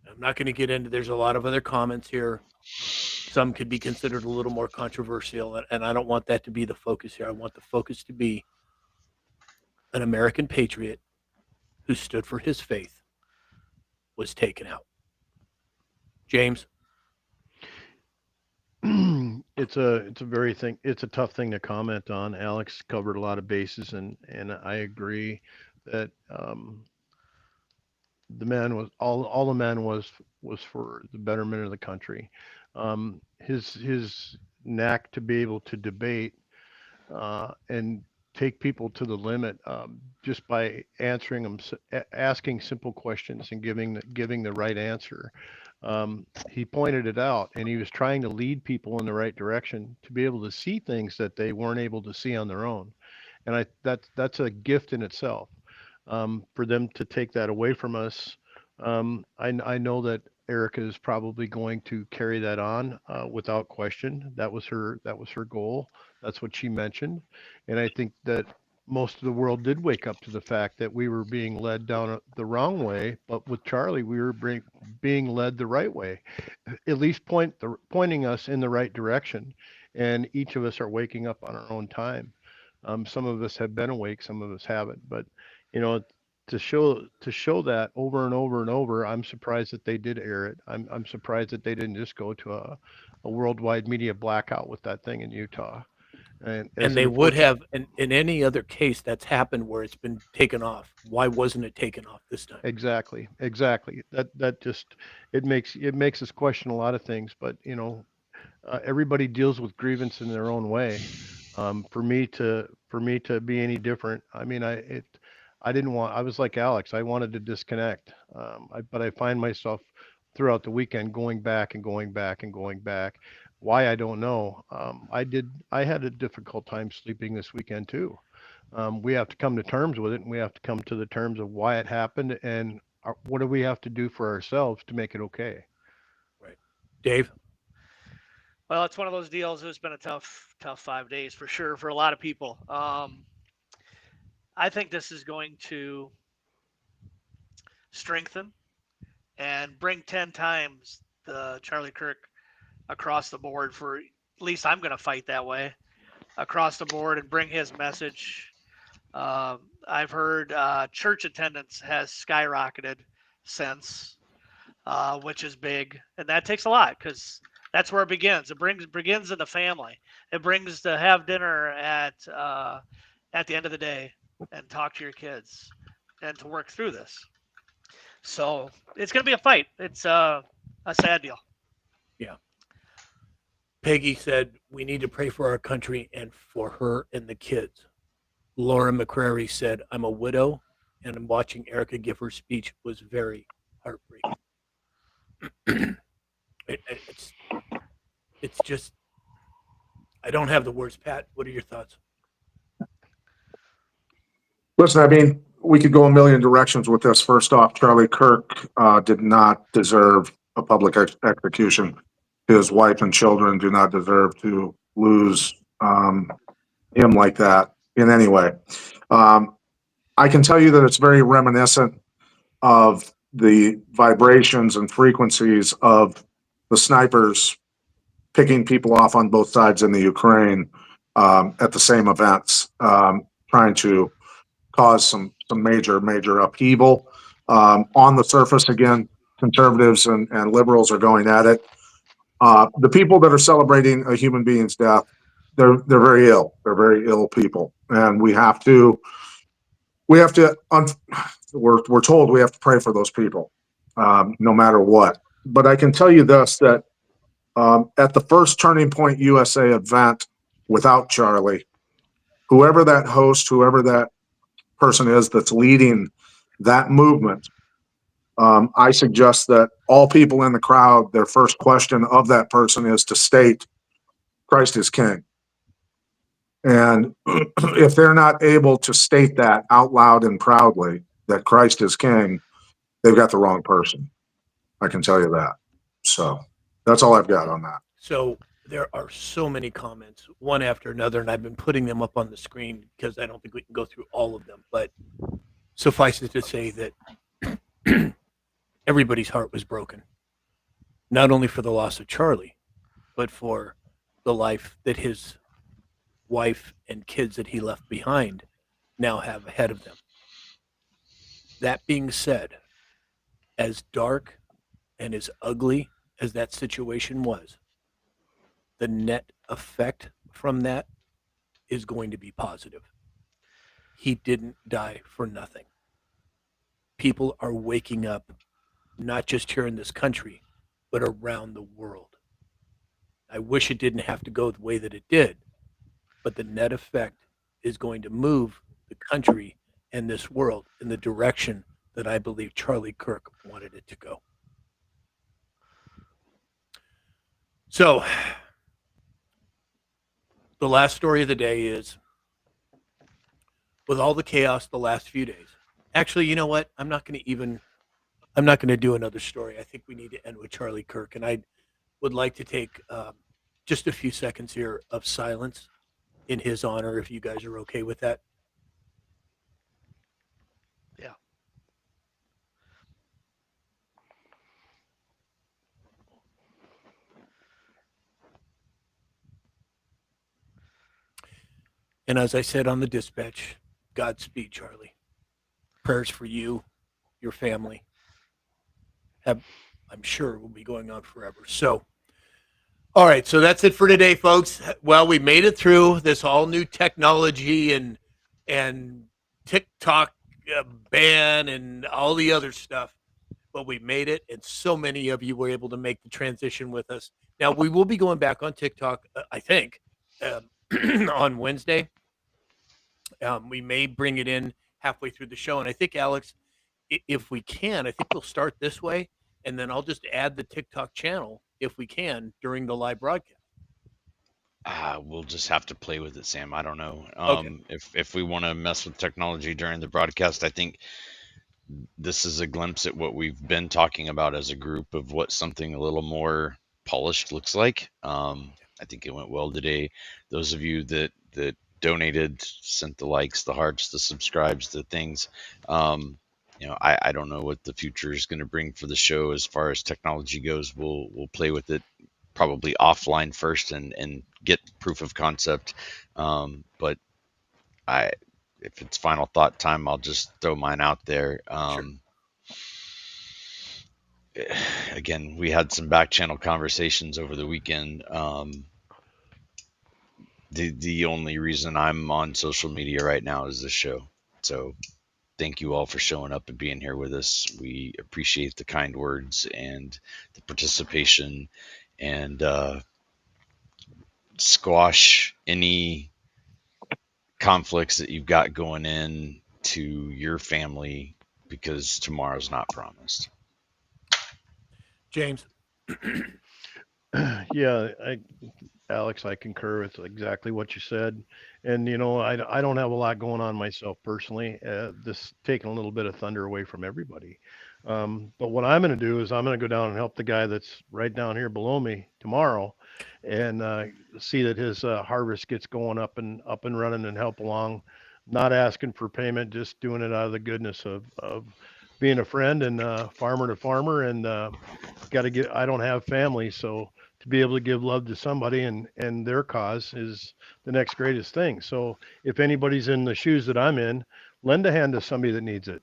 Speaker 1: I'm not going to get into, there's a lot of other comments here. Some could be considered a little more controversial, and I don't want that to be the focus here. I want the focus to be an American patriot who stood for his faith was taken out. James?
Speaker 3: It's a tough thing to comment on. Alex covered a lot of bases, and I agree that the man was all the man was for the betterment of the country. His knack to be able to debate and take people to the limit just by answering them, asking simple questions and giving the right answer. He pointed it out, and he was trying to lead people in the right direction to be able to see things that they weren't able to see on their own. And that's a gift in itself. For them to take that away from us, I know that Erica is probably going to carry that on without question. That was her goal. That's what she mentioned, and I think that most of the world did wake up to the fact that we were being led down the wrong way, but with Charlie, we were being led the right way, at least pointing us in the right direction. And each of us are waking up on our own time. Some of us have been awake, some of us haven't. But you know, to show that over and over and over, I'm surprised that they did air it. I'm surprised that they didn't just go to a worldwide media blackout with that thing in Utah.
Speaker 1: And they would have in any other case that's happened where it's been taken off. Why wasn't it taken off this time?
Speaker 3: Exactly. That just it makes us question a lot of things. But you know, everybody deals with grievance in their own way. For me to be any different, I mean, I was like Alex. I wanted to disconnect, but I find myself throughout the weekend going back and going back and going back. Why, I don't know. I had a difficult time sleeping this weekend too. We have to come to terms with it, and we have to come to the terms of why it happened and what do we have to do for ourselves to make it okay.
Speaker 1: Right. Dave?
Speaker 7: Well, it's one of those deals. It's been a tough 5 days for sure for a lot of people. I think this is going to strengthen and bring 10 times the Charlie Kirk across the board. For at least I'm going to fight that way across the board and bring his message. I've heard church attendance has skyrocketed since, which is big, and that takes a lot because that's where it begins. It begins in the family. It brings to have dinner at the end of the day and talk to your kids and to work through this. So it's going to be a fight. It's a sad deal.
Speaker 1: Yeah. Peggy said, we need to pray for our country and for her and the kids. Laura McCrary said, I'm a widow, and watching Erica give her speech was very heartbreaking. It's just, I don't have the words. Pat, what are your thoughts?
Speaker 4: Listen, I mean, we could go a million directions with this. First off, Charlie Kirk did not deserve a public execution. His wife and children do not deserve to lose him like that in any way. I can tell you that it's very reminiscent of the vibrations and frequencies of the snipers picking people off on both sides in the Ukraine at the same events, trying to cause some major upheaval. On the surface, again, conservatives and liberals are going at it. The people that are celebrating a human being's death, they're very ill. They're very ill people, and we have to we have to, we're told we have to pray for those people, no matter what. But I can tell you this, that at the first Turning Point USA event without Charlie, whoever that host, whoever that person is that's leading that movement, I suggest that all people in the crowd, their first question of that person is to state Christ is King. And if they're not able to state that out loud and proudly, that Christ is King, they've got the wrong person. I can tell you that. So that's all I've got on that.
Speaker 1: So there are so many comments, one after another, and I've been putting them up on the screen because I don't think we can go through all of them. But suffice it to say that everybody's heart was broken, not only for the loss of Charlie, but for the life that his wife and kids that he left behind now have ahead of them. That being said, as dark and as ugly as that situation was, the net effect from that is going to be positive. He didn't die for nothing. People are waking up, not just here in this country, but around the world. I wish it didn't have to go the way that it did, but the net effect is going to move the country and this world in the direction that I believe Charlie Kirk wanted it to go. So, the last story of the day is, with all the chaos the last few days. Actually, you know what? I'm not going to do another story. I think we need to end with Charlie Kirk, and I would like to take just a few seconds here of silence in his honor, if you guys are okay with that.
Speaker 3: Yeah.
Speaker 1: And as I said on the dispatch, Godspeed, Charlie. Prayers for you, your family. I'm sure will be going on forever. So, all right, so that's it for today, folks. Well, we made it through this all new technology and TikTok ban and all the other stuff, but we made it, and so many of you were able to make the transition with us. Now, we will be going back on TikTok, I think, on Wednesday. We may bring it in halfway through the show, and I think, Alex, if we can, I think we'll start this way, and then I'll just add the TikTok channel if we can during the live broadcast.
Speaker 6: We'll just have to play with it, Sam. I don't know.
Speaker 1: Okay.
Speaker 6: If we want to mess with technology during the broadcast, I think this is a glimpse at what we've been talking about as a group of what something a little more polished looks like. I think it went well today. Those of you that donated, sent the likes, the hearts, the subscribes, the things. I don't know what the future is going to bring for the show as far as technology goes. We'll play with it probably offline first and get proof of concept. But if it's final thought time, I'll just throw mine out there.
Speaker 1: Sure.
Speaker 6: Again, we had some back channel conversations over the weekend. The only reason I'm on social media right now is this show. So thank you all for showing up and being here with us. We appreciate the kind words and the participation, and squash any conflicts that you've got going in to your family, because tomorrow's not promised.
Speaker 1: James.
Speaker 3: Yeah, Alex, I concur with exactly what you said. And, I don't have a lot going on myself personally. This taking a little bit of thunder away from everybody. But what I'm going to do is I'm going to go down and help the guy that's right down here below me tomorrow, and see that his harvest gets going up and running, and help along, not asking for payment, just doing it out of the goodness of being a friend and farmer to farmer. And I don't have family, so to be able to give love to somebody and their cause is the next greatest thing. So if anybody's in the shoes that I'm in, lend a hand to somebody that needs it.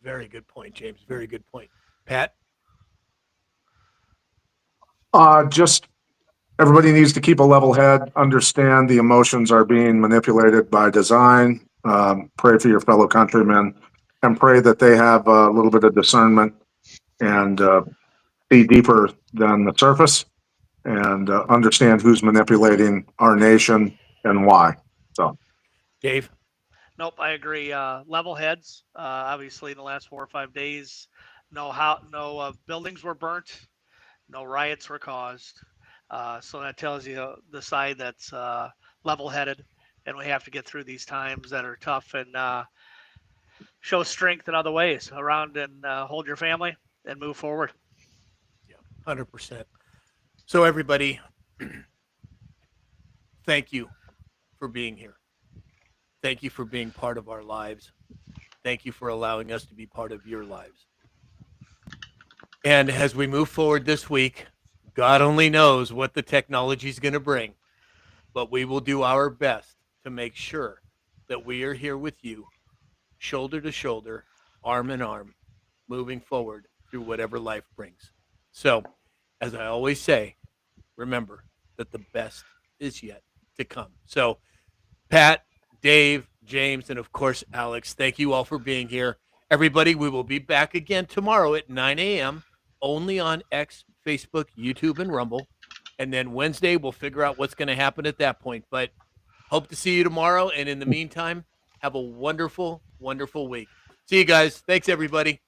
Speaker 1: Very good point, James. Very good point. Pat?
Speaker 4: Just everybody needs to keep a level head, understand the emotions are being manipulated by design. Pray for your fellow countrymen and pray that they have a little bit of discernment and see deeper than the surface and understand who's manipulating our nation and why. So,
Speaker 1: Dave.
Speaker 7: Nope, I agree. Level heads. Obviously, in the last 4 or 5 days, no buildings were burnt, no riots were caused. So that tells you the side that's level-headed, and we have to get through these times that are tough and show strength in other ways around and hold your family and move forward.
Speaker 1: 100%. So everybody, thank you for being here. Thank you for being part of our lives. Thank you for allowing us to be part of your lives. And as we move forward this week, God only knows what the technology is going to bring, but we will do our best to make sure that we are here with you, shoulder to shoulder, arm in arm, moving forward through whatever life brings. So, as I always say, remember that the best is yet to come. So, Pat, Dave, James, and of course, Alex, thank you all for being here. Everybody, we will be back again tomorrow at 9 a.m. only on X, Facebook, YouTube, and Rumble. And then Wednesday, we'll figure out what's going to happen at that point. But hope to see you tomorrow. And in the meantime, have a wonderful, wonderful week. See you guys. Thanks, everybody.